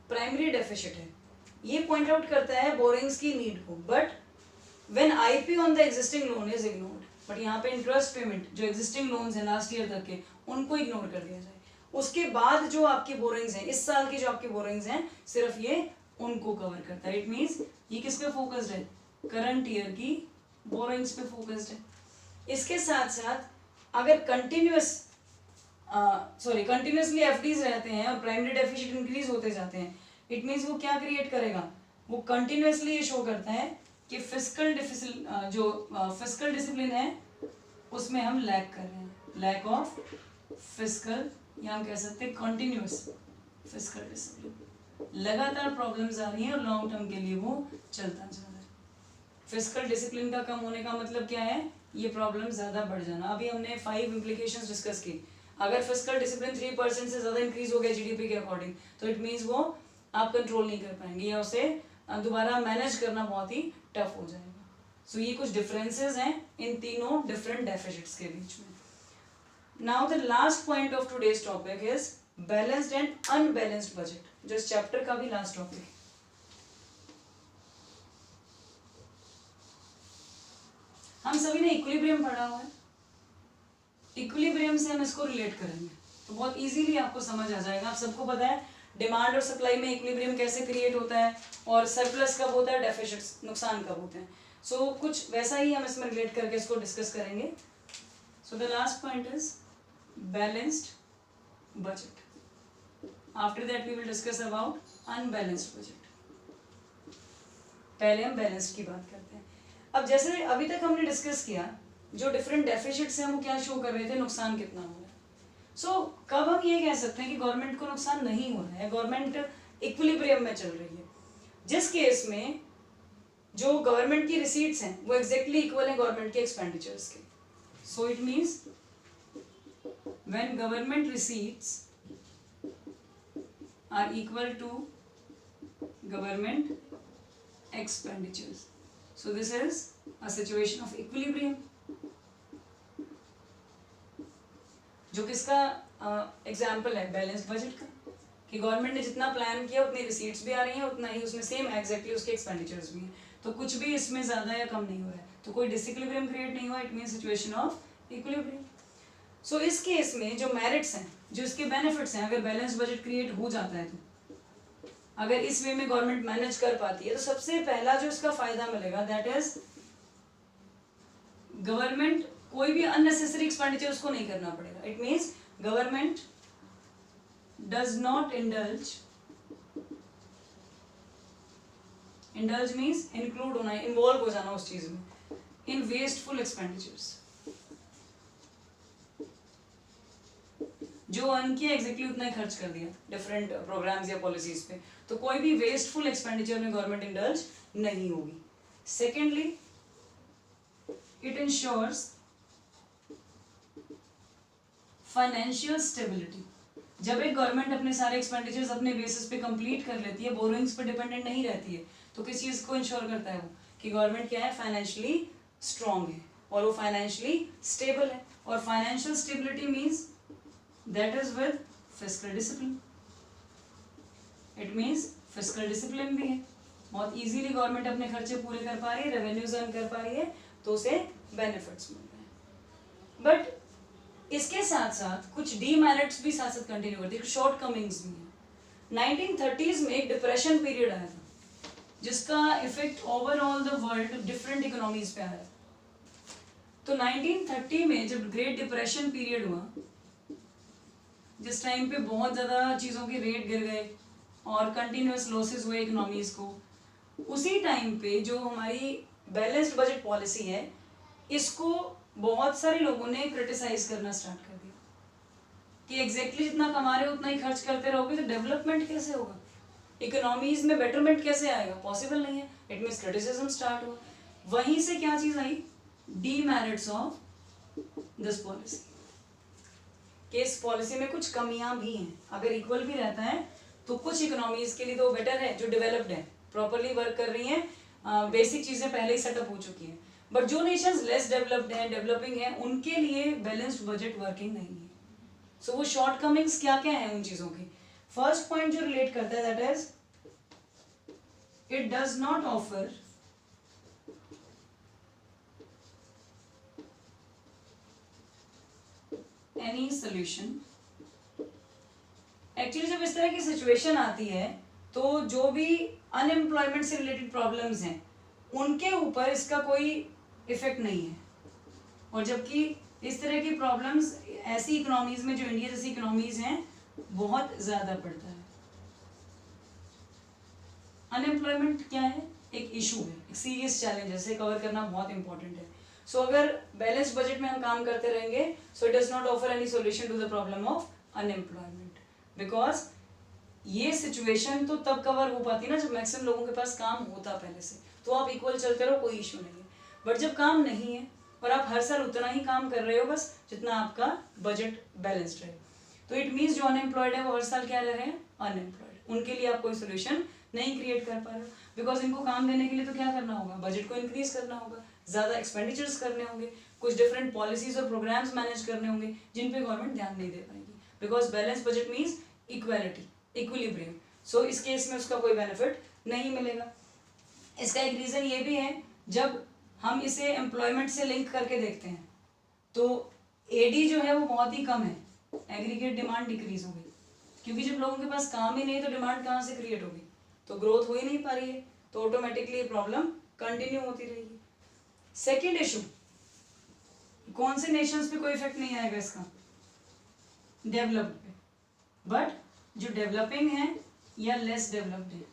प्राइमरी डेफिसिट है, ये पॉइंट आउट करता है बोरोइंग्स की नीड को, but when IP on the existing loan is ignored. But यहाँ पे इंटरेस्ट पेमेंट जो एग्जिस्टिंग लोन्स हैं लास्ट ईयर तक के, उनको इग्नोर कर दिया जाए. उसके बाद जो आपकी बोरोइंग्स हैं, इस साल की जो आपकी बोरोइंग्स हैं, सिर्फ ये उनको कवर करता है. इट मींस ये किस पे फोकस्ड है, करंट ईयर की बोरोइंग्स पे फोकस्ड है. इसके साथ साथ अगर कंटिन्यूसली एफडीज रहते हैं और प्राइमरी डेफिसिट इंक्रीज होते जाते हैं, इट मींस वो क्या क्रिएट करेगा, वो कंटिन्यूसली ये शो करता है कि फिस्कल डिसिप्लिन है उसमें हम लैक कर रहे हैं, लैक ऑफ फिस्कल, या हम कह सकते हैं कॉन्टिन्यूस फिस्कल डिसिप्लिन. लगातार प्रॉब्लम्स आ रही हैं और लॉन्ग टर्म के लिए वो चलता जा रहा है. फिस्कल डिसिप्लिन का कम होने का मतलब क्या है, ये प्रॉब्लम ज्यादा बढ़ जाना. अभी हमने 5 इम्प्लीकेशंस डिस्कस की. अगर फिस्कल डिसिप्लिन 3% से ज्यादा इंक्रीज हो गया जीडीपी के अकॉर्डिंग, तो इट मींस वो आप कंट्रोल नहीं कर पाएंगे, या उसे दोबारा मैनेज करना बहुत ही टफ हो जाएगा. सो ये कुछ डिफरेंसेस हैं इन तीनों डिफरेंट डेफिसिट्स के बीच में. Now the last point of today's topic is balanced and unbalanced budget, जो इस चैप्टर का भी लास्ट टॉपिक है. हम सभी ने इक्विलिब्रियम पढ़ा हुआ है, इक्विलिब्रियम से हम इसको रिलेट करेंगे तो बहुत इजीली आपको समझ आ जाएगा. आप सबको पता है डिमांड और सप्लाई में इक्विलिब्रियम कैसे क्रिएट होता है, और सरप्लस कब होता है, डेफिसिट्स नुकसान कब होते हैं. सो कुछ वैसा ही हम इसमें रिलेट करके इसको डिस्कस करेंगे. So the last point is balanced budget. After that we will discuss about unbalanced budget. पहले हम बैलेंस्ड की बात करते हैं. अब जैसे अभी तक हमने डिस्कस किया, जो डिफरेंट डेफिसिट्स हैं वो क्या शो कर रहे थे, नुकसान कितना हो रहा है. सो कब हम ये कह सकते हैं कि गवर्नमेंट को नुकसान नहीं हो रहा है, गवर्नमेंट इक्विलिब्रियम में चल रही है. जिस केस में जो गवर्नमेंट की रिसीट्स हैं वो एग्जैक्टली इक्वल है गवर्नमेंट के एक्सपेंडिचर्स के. So it means when government receipts are equal to government expenditures. So this is a situation of equilibrium. जो किसका एग्जाम्पल है बैलेंस बजट का, कि गवर्नमेंट ने जितना प्लान किया उतनी रिसीट्स भी आ रही हैं, उतना ही उसमें सेम एग्जैक्टली उसके एक्सपेंडिचर्स भी हैं, तो कुछ भी इसमें ज्यादा या कम नहीं हो रहा है, तो कोई डिसइक्विलिब्रियम क्रिएट नहीं हुआ. It mean situation of equilibrium. So इस केस में जो मेरिट्स हैं, जो इसके बेनिफिट्स हैं, अगर बैलेंस बजट क्रिएट हो जाता है, तो अगर इस वे में गवर्नमेंट मैनेज कर पाती है, तो सबसे पहला जो इसका फायदा मिलेगा दैट इज गवर्नमेंट कोई भी अननेसेसरी एक्सपेंडिचर उसको नहीं करना पड़ेगा. It means government does not indulge means include होना, इन्वॉल्व हो जाना उस चीज में, इन वेस्टफुल एक्सपेंडिचर्स. जो अर्न किया एग्जैक्टली उतना ही खर्च कर दिया डिफरेंट प्रोग्राम्स या पॉलिसीज पे, तो कोई भी वेस्टफुल एक्सपेंडिचर में गवर्नमेंट इंडल्ज नहीं होगी. Secondly, it ensures financial stability. जब एक गवर्नमेंट अपने सारे एक्सपेंडिचर्स अपने बेसिस पे कंप्लीट कर लेती है, बोरोइंग्स पे डिपेंडेंट नहीं रहती है, तो किस चीज को इंश्योर करता है वो, कि गवर्नमेंट क्या है, फाइनेंशियली स्ट्रांग है और वो फाइनेंशियली स्टेबल है. और financial stability means that is with fiscal discipline. It means fiscal discipline भी है, बहुत इजीली गवर्नमेंट अपने खर्चे पूरे कर पा रही है, रेवेन्यूज अर्न कर पा रही है, तो उसे बेनिफिट्स मिल रहे हैं. बट इसके साथ साथ कुछ डीमेरिट्स भी साथ साथ कंटिन्यू करती है, शॉर्ट कमिंग्स भी है. 1930s में एक डिप्रेशन पीरियड आया था, जिसका effect overall the world different economies पे आया. तो 1930 में जब ग्रेट डिप्रेशन पीरियड हुआ, जिस टाइम पे बहुत ज़्यादा चीज़ों के रेट गिर गए और कंटिन्यूस लॉसेस हुए इकोनॉमीज को, उसी टाइम पे जो हमारी बैलेंस्ड बजट पॉलिसी है, इसको बहुत सारे लोगों ने क्रिटिसाइज करना स्टार्ट कर दिया कि एग्जैक्टली जितना कमा रहे हो उतना ही खर्च करते रहोगे तो डेवलपमेंट कैसे होगा, इकोनॉमीज में बेटरमेंट कैसे आएगा, पॉसिबल नहीं है. इट मीन्स क्रिटिसिज्म स्टार्ट हुआ. वहीं से क्या चीज़ आई, डीमेरिट्स ऑफ दिस पॉलिसी, कि इस पॉलिसी में कुछ कमियां भी हैं. अगर इक्वल भी रहता है तो कुछ इकोनॉमीज के लिए तो बेटर है जो डेवलप्ड है, प्रॉपरली वर्क कर रही हैं, बेसिक चीजें पहले ही सेटअप हो चुकी हैं. बट जो नेशंस लेस डेवलप्ड हैं, डेवलपिंग हैं, उनके लिए बैलेंस्ड बजट वर्किंग नहीं है. सो वो शॉर्ट कमिंग्स क्या क्या है उन चीजों की. फर्स्ट पॉइंट जो रिलेट करता है that is it does not offer any solution. Actually जब इस तरह की सिचुएशन आती है तो जो भी अनएम्प्लॉयमेंट से रिलेटेड प्रॉब्लम्स हैं उनके ऊपर इसका कोई इफेक्ट नहीं है. और जबकि इस तरह की प्रॉब्लम्स ऐसी इकोनॉमीज में, जो इंडिया जैसी इकोनॉमीज हैं, बहुत ज्यादा पड़ता है. अनएम्प्लॉयमेंट क्या है, एक इशू है, एक सीरियस चैलेंज है, जिसे कवर करना बहुत इंपॉर्टेंट है. सो अगर बैलेंस बजट में हम काम करते रहेंगे, so it does not offer any solution to the problem of unemployment, because ये सिचुएशन तो तब कवर हो पाती है ना जब मैक्सिमम लोगों के पास काम होता पहले से, तो आप इक्वल चलते रहो, कोई इशू नहीं है. बट जब काम नहीं है और आप हर साल उतना ही काम कर रहे हो बस जितना आपका बजट बैलेंस्ड रहे, तो इट मीन्स जो अनएम्प्लॉयड है वो हर साल क्या रह रहे हैं, अनएम्प्लॉयड. उनके लिए आप कोई सोल्यूशन नहीं क्रिएट कर पा रहे हो, बिकॉज इनको काम देने के लिए तो क्या करना होगा, बजट को इंक्रीज करना होगा, ज़्यादा एक्सपेंडिचर्स करने होंगे, कुछ डिफरेंट पॉलिसीज और प्रोग्राम्स मैनेज करने होंगे जिन पे गवर्नमेंट ध्यान नहीं दे पाएगी, because balance budget means equality, equilibrium. So इस केस में उसका कोई बेनिफिट नहीं मिलेगा. इसका एक रीज़न ये भी है, जब हम इसे एम्प्लॉयमेंट से लिंक करके देखते हैं तो एडी जो है वो बहुत ही कम है, एग्रीगेट डिमांड डिक्रीज हो गई, क्योंकि जब लोगों के पास काम ही नहीं तो डिमांड कहाँ से क्रिएट होगी, तो ग्रोथ हो ही नहीं पा रही है, तो ऑटोमेटिकली ये प्रॉब्लम कंटिन्यू होती रहेगी. सेकेंड इशू, कौन से नेशंस पे कोई इफेक्ट नहीं आएगा इसका, डेवलप्ड पे. बट जो डेवलपिंग है या लेस डेवलप्ड है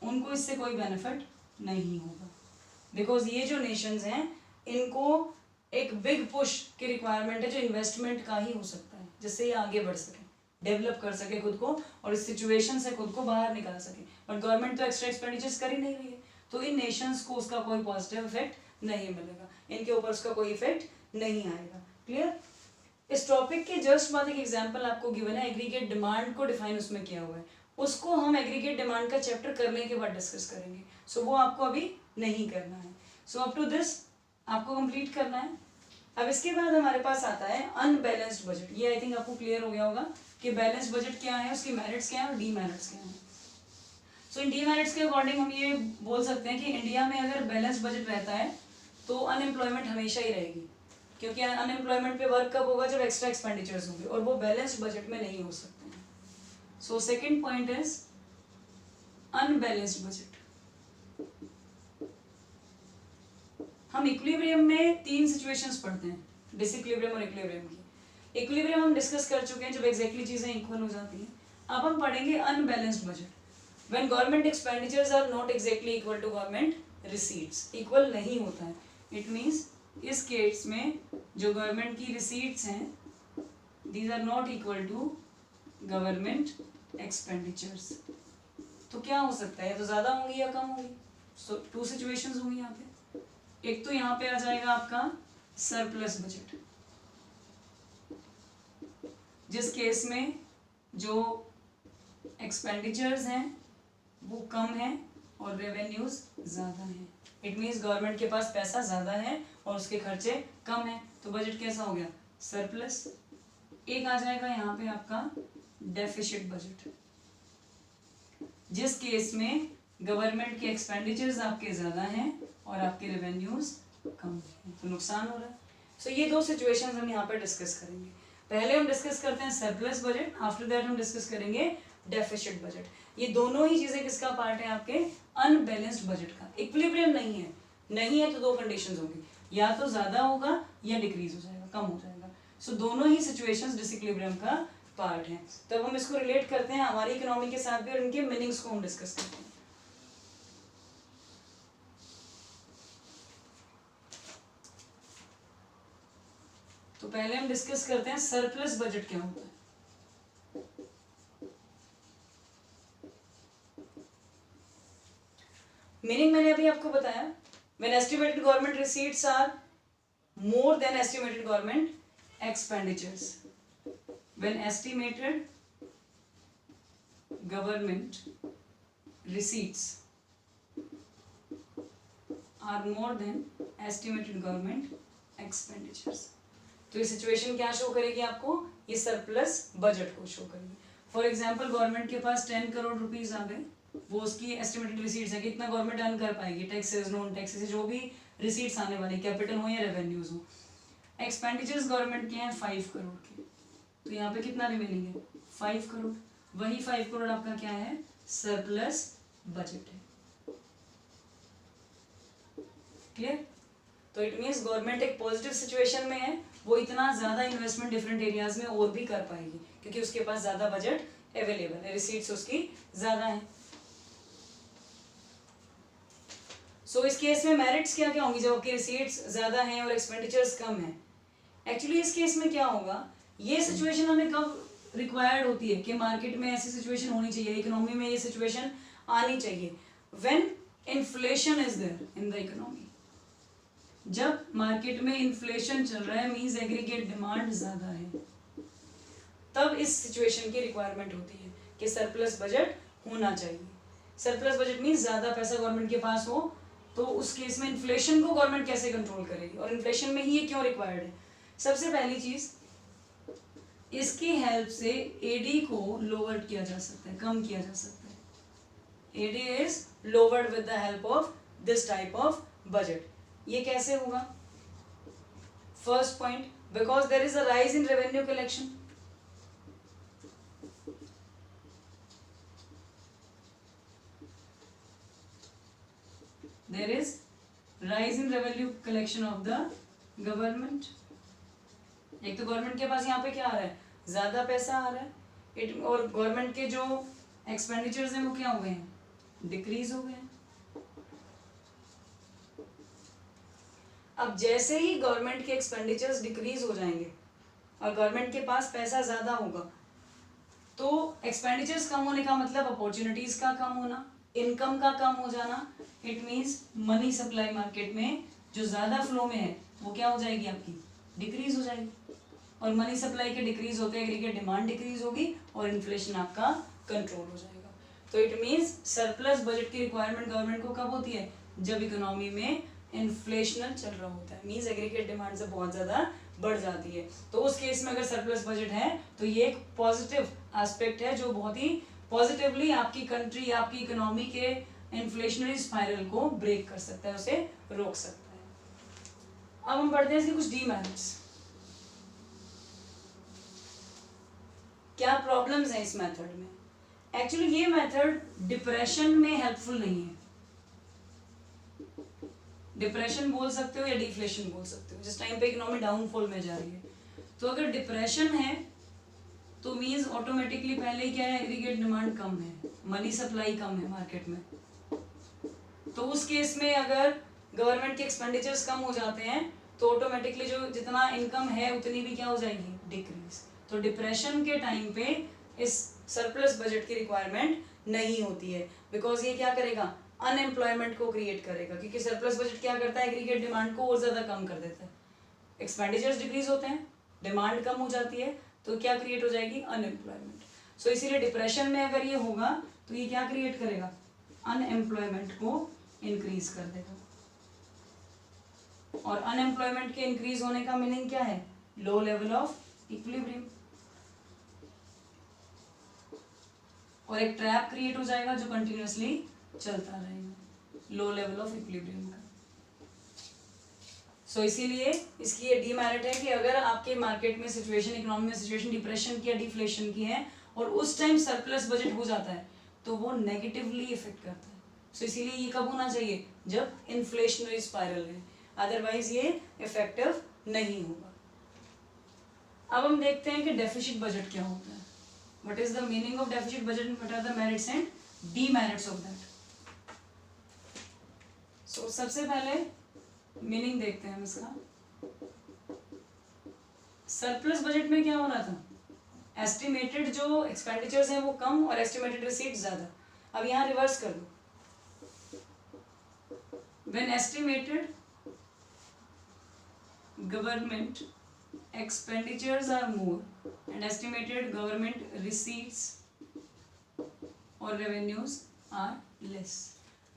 उनको इससे कोई बेनिफिट नहीं होगा, बिकॉज ये जो नेशंस हैं इनको एक बिग पुश की रिक्वायरमेंट है जो इन्वेस्टमेंट का ही हो सकता है, जिससे ये आगे बढ़ सके, डेवलप कर सके खुद को और इस सिचुएशन से खुद को बाहर निकाल सके. बट गवर्नमेंट तो एक्स्ट्रा एक्सपेंडिचर्स कर ही नहीं रही है, तो इन नेशंस को उसका कोई पॉजिटिव इफेक्ट नहीं मिलेगा, इनके ऊपर उसका कोई इफेक्ट नहीं आएगा. क्लियर. इस टॉपिक के जस्ट बाद एक एग्जांपल आपको गिवन है, एग्रीगेट डिमांड को डिफाइन उसमें किया हुआ है, उसको हम एग्रीगेट डिमांड का चैप्टर करने के बाद डिस्कस करेंगे। सो वो आपको अभी नहीं करना है। सो अप टू दिस आपको कंप्लीट करना है। अब इसके बाद हमारे पास आता है अनबैलेंस्ड बजट। ये आई थिंक आपको क्लियर हो गया होगा कि बैलेंस्ड बजट क्या है, उसकी मेरिट्स क्या है और डीमेरिट्स क्या है। सो इन डीमेरिट्स के अकॉर्डिंग हम ये बोल सकते हैं कि इंडिया में अगर बैलेंस बजट रहता है तो अनएम्प्लॉयमेंट हमेशा ही रहेगी, क्योंकि अनएम्प्लॉयमेंट पे वर्क कब होगा, जब एक्स्ट्रा एक्सपेंडिचर्स होंगे, और वो बैलेंस्ड बजट में नहीं हो सकते हैं। So second point is unbalanced budget. हम इक्विलिब्रियम में 3 सिचुएशंस पढ़ते हैं, डिसइक्विलिब्रियम और इक्विलिब्रियम की। इक्विलिब्रियम हम डिस्कस कर चुके हैं, जब एग्जैक्टली चीजें इक्वल हो जाती हैं। अब हम पढ़ेंगे unbalanced budget, when government expenditures are not exactly equal to government receipts. Equal नहीं होता है, इट मीन्स इस केस में जो गवर्नमेंट की रिसीट्स हैं these are not equal to government expenditures. तो क्या हो सकता है, या तो ज्यादा होंगी या कम होंगी। सो 2 सिचुएशंस होंगी यहाँ पे। एक तो यहाँ पे आ जाएगा आपका सरप्लस बजट, जिस केस में जो एक्सपेंडिचर्स हैं वो कम है और रेवेन्यूज ज्यादा हैं। इट मीन्स गवर्नमेंट के पास पैसा ज्यादा है और उसके खर्चे कम है, तो बजट कैसा हो गया, सरप्लस। एक आ जाएगा यहाँ पे आपका डेफिसिट बजट, जिस केस में गवर्नमेंट के एक्सपेंडिचर्स आपके ज्यादा हैं और आपके रेवेन्यूज कम हैं, तो नुकसान हो रहा है। सो ये 2 सिचुएशंस हम यहाँ पे डिस्कस करेंगे। पहले हम डिस्कस करते हैं सरप्लस बजट, आफ्टर दैट हम डिस्कस करेंगे डेफिसिट बजट। ये दोनों ही चीजें किसका पार्ट है, आपके अनबैलेंस्ड बजट का। इक्विलिब्रियम नहीं है तो 2 कंडीशंस होंगी, या तो ज्यादा होगा या डिक्रीज हो जाएगा, कम हो जाएगा। सो दोनों ही सिचुएशंस डिसइक्विलिब्रियम का पार्ट है। तब हम इसको रिलेट करते हैं हमारी इकोनॉमी के साथ भी, और इनके मीनिंग्स को हम डिस्कस करते हैं। तो पहले हम डिस्कस करते हैं सरप्लस बजट क्या होता है। मीनिंग मैंने अभी आपको बताया, when estimated government receipts are more than estimated government expenditures. When estimated government receipts are more than estimated government expenditures. तो ये सिचुएशन क्या शो करेगी आपको, ये सरप्लस बजट को शो करेगी। फॉर एग्जांपल गवर्नमेंट के पास 10 करोड़ रुपीस आ गए, वो उसकी एस्टिमेटेड रिसीट्स है, कितना गवर्नमेंट अर्न कर पाएगी, टैक्सेस नॉन टैक्सेस जो भी रिसीट्स आने वाली, कैपिटल हो या रेवेन्यूज हो। एक्सपेंडिचर्स गवर्नमेंट के हैं 5 करोड़ के, तो यहाँ पे कितना रिमेनिंग है, 5 करोड़। वही 5 करोड़ आपका क्या है, सरप्लस बजट है। क्लियर। तो इट मीन्स गवर्नमेंट एक पॉजिटिव सिचुएशन में है, वो इतना ज्यादा इन्वेस्टमेंट डिफरेंट एरियाज में और भी कर पाएगी, क्योंकि उसके पास ज्यादा बजट अवेलेबल है, रिसीट्स उसकी ज्यादा है। सो इस केस में मेरिट्स क्या क्या होंगी, जब आपकी रिसीट्स ज्यादा हैं और एक्सपेंडिचर्स कम है। एक्चुअली इस केस में क्या होगा, ये सिचुएशन हमें कब रिक्वायर्ड होती है कि मार्केट में ऐसी सिचुएशन होनी चाहिए, इकोनॉमी में ये सिचुएशन आनी चाहिए, when inflation is there in the economy. जब मार्केट में इन्फ्लेशन चल रहा है, मींस एग्रीगेट डिमांड ज्यादा है, तब इस सिचुएशन की रिक्वायरमेंट होती है कि सरप्लस बजट होना चाहिए। सरप्लस बजट मींस ज्यादा पैसा गवर्नमेंट के पास हो, तो उस केस में इन्फ्लेशन को गवर्नमेंट कैसे कंट्रोल करेगी, और इन्फ्लेशन में ही ये क्यों रिक्वायर्ड है। सबसे पहली चीज, इसकी हेल्प से एडी को लोअर किया जा सकता है, कम किया जा सकता है। AD is lowered with the help of this type of budget. ये कैसे होगा, first point, because there is a rise in revenue collection. There is rise in revenue collection of the government. एक तो गवर्नमेंट के पास यहाँ पे क्या आ रहा है, ज्यादा पैसा आ रहा है, और गवर्नमेंट के जो एक्सपेंडिचर्स हैं वो क्या हो गए हैं, डिक्रीज हो गए हैं। अब जैसे ही गवर्नमेंट के एक्सपेंडिचर्स डिक्रीज हो जाएंगे और गवर्नमेंट के पास पैसा ज्यादा होगा, तो एक्सपेंडिचर्स कम होने का मतलब अपॉर्चुनिटीज का कम होना, इनकम का कम हो जाना। It means money supply market में जो ज्यादा फ्लो में है वो क्या हो जाएगी, आपकी डिक्रीज हो जाएगी। और मनी सप्लाई के डिक्रीज होते हैं एग्रीगेट डिमांड डिक्रीज होगी और इन्फ्लेशन आपका कंट्रोल हो जाएगा। तो इट मीन्स सरप्लस बजट की रिक्वायरमेंट गवर्नमेंट को कब होती है, जब इकोनॉमी में इन्फ्लेशनल चल रहा होता है, मीन्स एग्रीगेट डिमांड से बहुत ज़्यादा बढ़ जाती है। तो उस केस में अगर सरप्लस बजट है तो ये एक पॉजिटिव एस्पेक्ट है जो बहुत ही पॉजिटिवली आपकी कंट्री, आपकी इकोनॉमी के इन्फ्लेशनरी स्पाइरल को ब्रेक कर सकता है, उसे रोक सकता है। अब हम पढ़ते हैं इसके कुछ डीमेरिट्स। क्या प्रॉब्लम्स हैं इस मेथड में? एक्चुअली ये मेथड डिप्रेशन में हेल्पफुल नहीं है। डिप्रेशन बोल सकते हो या डिफ्लेशन बोल सकते हो, जिस टाइम पे इकोनॉमी डाउनफॉल में जा रही है। तो अगर डिप्रेशन है तो मीन्स ऑटोमेटिकली पहले क्या है, एग्रीगेट डिमांड कम है, मनी सप्लाई कम है मार्केट में। तो उस केस में अगर गवर्नमेंट के एक्सपेंडिचर्स कम हो जाते हैं तो ऑटोमेटिकली जो जितना इनकम है उतनी भी क्या हो जाएगी, डिक्रीज। तो डिप्रेशन के टाइम पे इस सरप्लस बजट की रिक्वायरमेंट नहीं होती है, बिकॉज ये क्या करेगा, अनएम्प्लॉयमेंट को क्रिएट करेगा, क्योंकि सरप्लस बजट क्या करता है, एग्रीगेट डिमांड को और ज्यादा कम कर देता है। एक्सपेंडिचर्स डिक्रीज होते हैं, डिमांड कम हो जाती है, तो क्या क्रिएट हो जाएगी, अनएम्प्लॉयमेंट। सो इसीलिए डिप्रेशन में अगर ये होगा तो ये क्या क्रिएट करेगा, अनएम्प्लॉयमेंट को इंक्रीज कर देगा। और अनएम्प्लॉयमेंट के इंक्रीज होने का मीनिंग क्या है, लो लेवल ऑफ इक्विलिब्रियम, और एक ट्रैप क्रिएट हो जाएगा जो कंटिन्यूअसली चलता रहेगा, लो लेवल ऑफ इक्विलिब्रियम का। सो इसीलिए इसकी ये डीमेरिट है कि अगर आपके मार्केट में सिचुएशन, इकोनॉमी में सिचुएशन डिप्रेशन की या डिफ्लेशन की है और उस टाइम सरप्लस बजट हो जाता है तो वो नेगेटिवली इफेक्ट करता है। सो इसीलिए ये कब होना चाहिए, जब इन्फ्लेशनरी स्पाइरल है, अदरवाइज ये इफेक्टिव नहीं होगा। अब हम देखते हैं कि डेफिसिट बजट क्या होता है, what is the meaning of deficit budget, what are the merits and demerits of that. So सबसे पहले मीनिंग देखते हैं हम इसका। सरप्लस बजट में क्या हो रहा था, एस्टिमेटेड जो एक्सपेंडिचर्स हैं वो कम और एस्टिमेटेड रिसीट्स ज्यादा। अब यहाँ रिवर्स कर दो, when estimated government expenditures are more and estimated government receipts or revenues are less,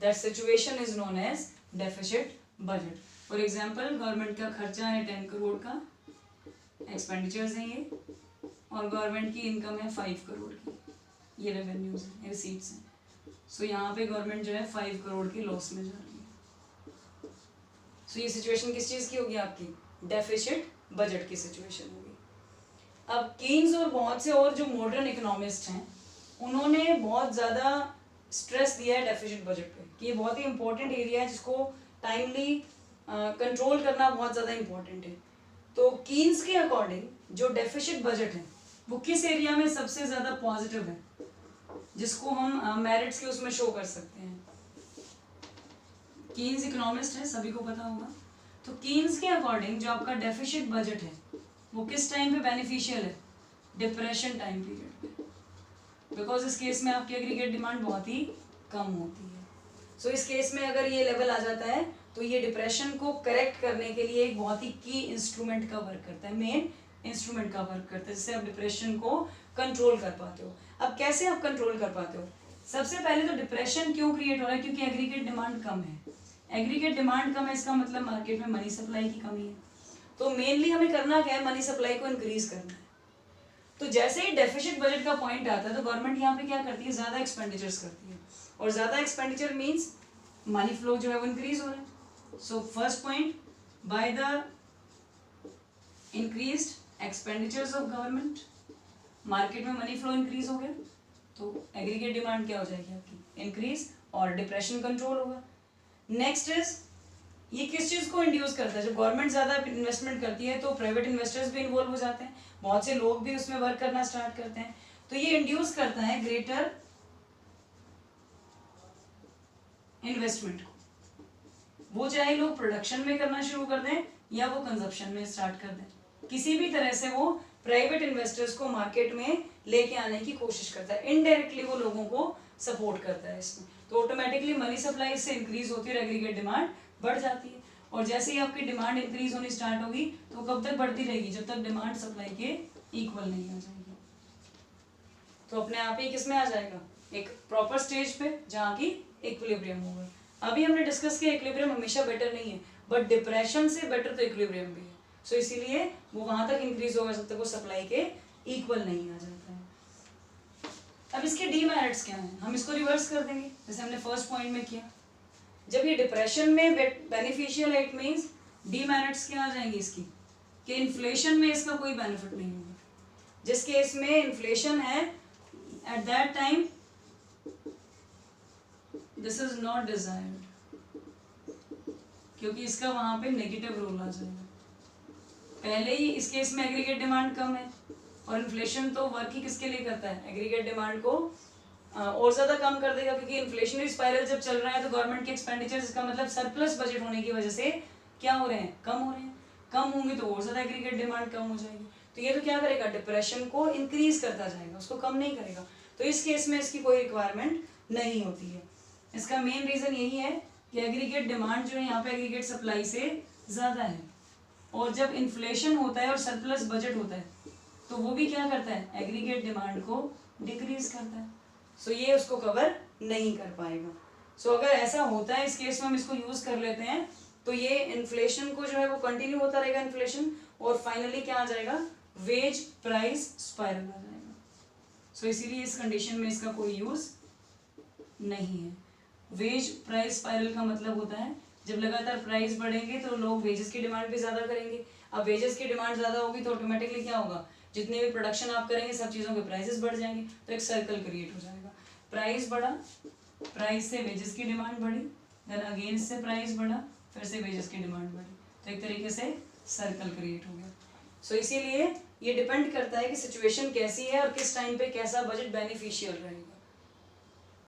that situation is known as deficit budget. For example, government का खर्चा है 10 करोड़ का, एक्सपेंडिचर्स हैं ये, और गवर्नमेंट की इनकम है 5 करोड़ की, ये रेवेन्यूज हैं, रिसीट्स हैं। सो यहाँ पे गवर्नमेंट जो है 5 करोड़ की लॉस में जा रही है। सो ये सिचुएशन किस चीज़ की होगी, आपकी डेफिसिट बजट की सिचुएशन होगी। अब कीन्स और बहुत से और जो मॉडर्न इकोनॉमिस्ट हैं उन्होंने बहुत ज़्यादा स्ट्रेस दिया है डेफिसिट बजट पे कि ये बहुत ही इंपॉर्टेंट एरिया है जिसको टाइमली कंट्रोल करना बहुत ज़्यादा इंपॉर्टेंट है। तो कीन्स के अकॉर्डिंग जो डेफिसिट बजट है वो किस एरिया में सबसे ज़्यादा पॉजिटिव है, जिसको हम मेरिट्स के उसमें शो कर सकते हैं। कीन्स इकोनॉमिस्ट है, सभी को पता होगा। तो कीन्स के अकॉर्डिंग जो आपका डेफिसिट बजट है वो किस टाइम पे बेनिफिशियल है, डिप्रेशन टाइम पीरियड पे, बिकॉज इस केस में आपकी एग्रीगेट डिमांड बहुत ही कम होती है। सो इस केस में अगर ये लेवल आ जाता है तो ये डिप्रेशन को करेक्ट करने के लिए एक बहुत ही की इंस्ट्रूमेंट का वर्क करता है, मेन इंस्ट्रूमेंट का वर्क करता है, जिससे आप डिप्रेशन को कंट्रोल कर पाते हो। अब कैसे आप कंट्रोल कर पाते हो, सबसे पहले तो डिप्रेशन क्यों क्रिएट हो रहा है, क्योंकि एग्रीगेट डिमांड कम है। एग्रीगेट डिमांड कम है इसका मतलब मार्केट में मनी सप्लाई की कमी है। तो मेनली हमें करना क्या है, मनी सप्लाई को इंक्रीज करना है। तो जैसे ही डेफिसिट बजट का पॉइंट आता है तो गवर्नमेंट यहाँ पे क्या करती है, ज्यादा एक्सपेंडिचर्स करती है, और ज्यादा एक्सपेंडिचर मीन्स मनी फ्लो जो है वो इंक्रीज हो रहा है। So first point, by the increased expenditures of government market में मनी फ्लो इंक्रीज हो गया तो एग्रीगेट डिमांड क्या हो जाएगी आपकी, इंक्रीज, और डिप्रेशन कंट्रोल होगा। नेक्स्ट इज, ये किस चीज को इंड्यूस करता है, जब गवर्नमेंट ज्यादा इन्वेस्टमेंट करती है तो प्राइवेट इन्वेस्टर्स भी इन्वॉल्व हो जाते हैं, बहुत से लोग भी उसमें वर्क करना स्टार्ट करते हैं। तो ये इंड्यूस करता है ग्रेटर इन्वेस्टमेंट को, वो चाहे लोग प्रोडक्शन में करना शुरू कर दें या वो कंजप्शन में स्टार्ट कर दें, किसी भी तरह से वो प्राइवेट इन्वेस्टर्स को मार्केट में लेके आने की कोशिश करता है, इनडायरेक्टली वो लोगों को सपोर्ट करता है इसमें। तो ऑटोमेटिकली मनी सप्लाई इससे इंक्रीज होती है और एग्रीगेट डिमांड बढ़ जाती है। और जैसे ही आपकी डिमांड इंक्रीज होनी स्टार्ट होगी तो कब तक बढ़ती रहेगी, जब तक डिमांड सप्लाई के इक्वल नहीं आ जाएगी। तो अपने आप ही किसमें आ जाएगा, एक प्रॉपर स्टेज पे जहाँ की इक्विलिब्रियम होगा। अभी हमने डिस्कस किया इक्विलिब्रियम हमेशा बेटर नहीं है, बट डिप्रेशन से बेटर तो इक्विलिब्रियम भी है। सो इसीलिए वो वहां तक इंक्रीज होगा जब तक वो सप्लाई के इक्वल नहीं आ जाता है। अब इसके डीमेरिट्स क्या हैं, हम इसको रिवर्स कर देंगे जैसे हमने फर्स्ट पॉइंट में किया। जब ये डिप्रेशन में बेनिफिशियल है, इट मीन्स डीमेरिट्स क्या आ जाएंगी इसकी, कि इन्फ्लेशन में इसका कोई बेनिफिट नहीं होगा। जिस केस में इन्फ्लेशन है at that time this is not desired, क्योंकि इसका वहां पे नेगेटिव रोल आ जाएगा। पहले ही इस केस में एग्रीगेट डिमांड कम है और इन्फ्लेशन तो वर्क ही किसके लिए करता है, एग्रीगेट डिमांड को और ज्यादा कम कर देगा, क्योंकि इन्फ्लेशनरी स्पाइरल जब चल रहा है तो गवर्नमेंट के एक्सपेंडिचर, इसका मतलब सरप्लस बजट होने की वजह से क्या हो रहे हैं, कम हो रहे हैं। कम होंगे तो और ज्यादा एग्रीगेट डिमांड कम हो जाएगी। तो ये तो क्या करेगा, डिप्रेशन को इंक्रीज करता जाएगा, उसको कम नहीं करेगा। तो इस केस में इसकी कोई रिक्वायरमेंट नहीं होती है। इसका मेन रीजन यही है कि एग्रीगेट डिमांड जो है यहाँ पे एग्रीगेट सप्लाई से ज्यादा है, और जब इन्फ्लेशन होता है और सरप्लस बजट होता है तो वो भी क्या करता है, एग्रीगेट डिमांड को डिक्रीज करता है। सो ये उसको कवर नहीं कर पाएगा। सो अगर ऐसा होता है इस केस में हम इसको यूज कर लेते हैं तो ये इन्फ्लेशन को जो है वो कंटिन्यू होता रहेगा इन्फ्लेशन, और फाइनली क्या आ जाएगा, वेज प्राइस स्पाइरल आ जाएगा। सो इसीलिए इस कंडीशन में इसका कोई यूज नहीं है। वेज प्राइस स्पाइरल का मतलब होता है जब लगातार प्राइस बढ़ेंगे तो लोग वेजेस की डिमांड भी ज्यादा करेंगे। अब वेजेस की डिमांड ज्यादा होगी तो ऑटोमेटिकली क्या होगा, जितने भी प्रोडक्शन आप करेंगे सब चीज़ों के प्राइसेस बढ़ जाएंगे, तो एक सर्कल क्रिएट हो जाएगा। प्राइस बढ़ा, प्राइस से वेजेस की डिमांड बढ़ी, देन अगेन से प्राइस बढ़ा, फिर से वेजेस की डिमांड बढ़ी, तो एक तरीके से सर्कल क्रिएट हो गया। सो इसीलिए ये डिपेंड करता है कि सिचुएशन कैसी है और किस टाइम पे कैसा बजट बेनिफिशियल रहेगा।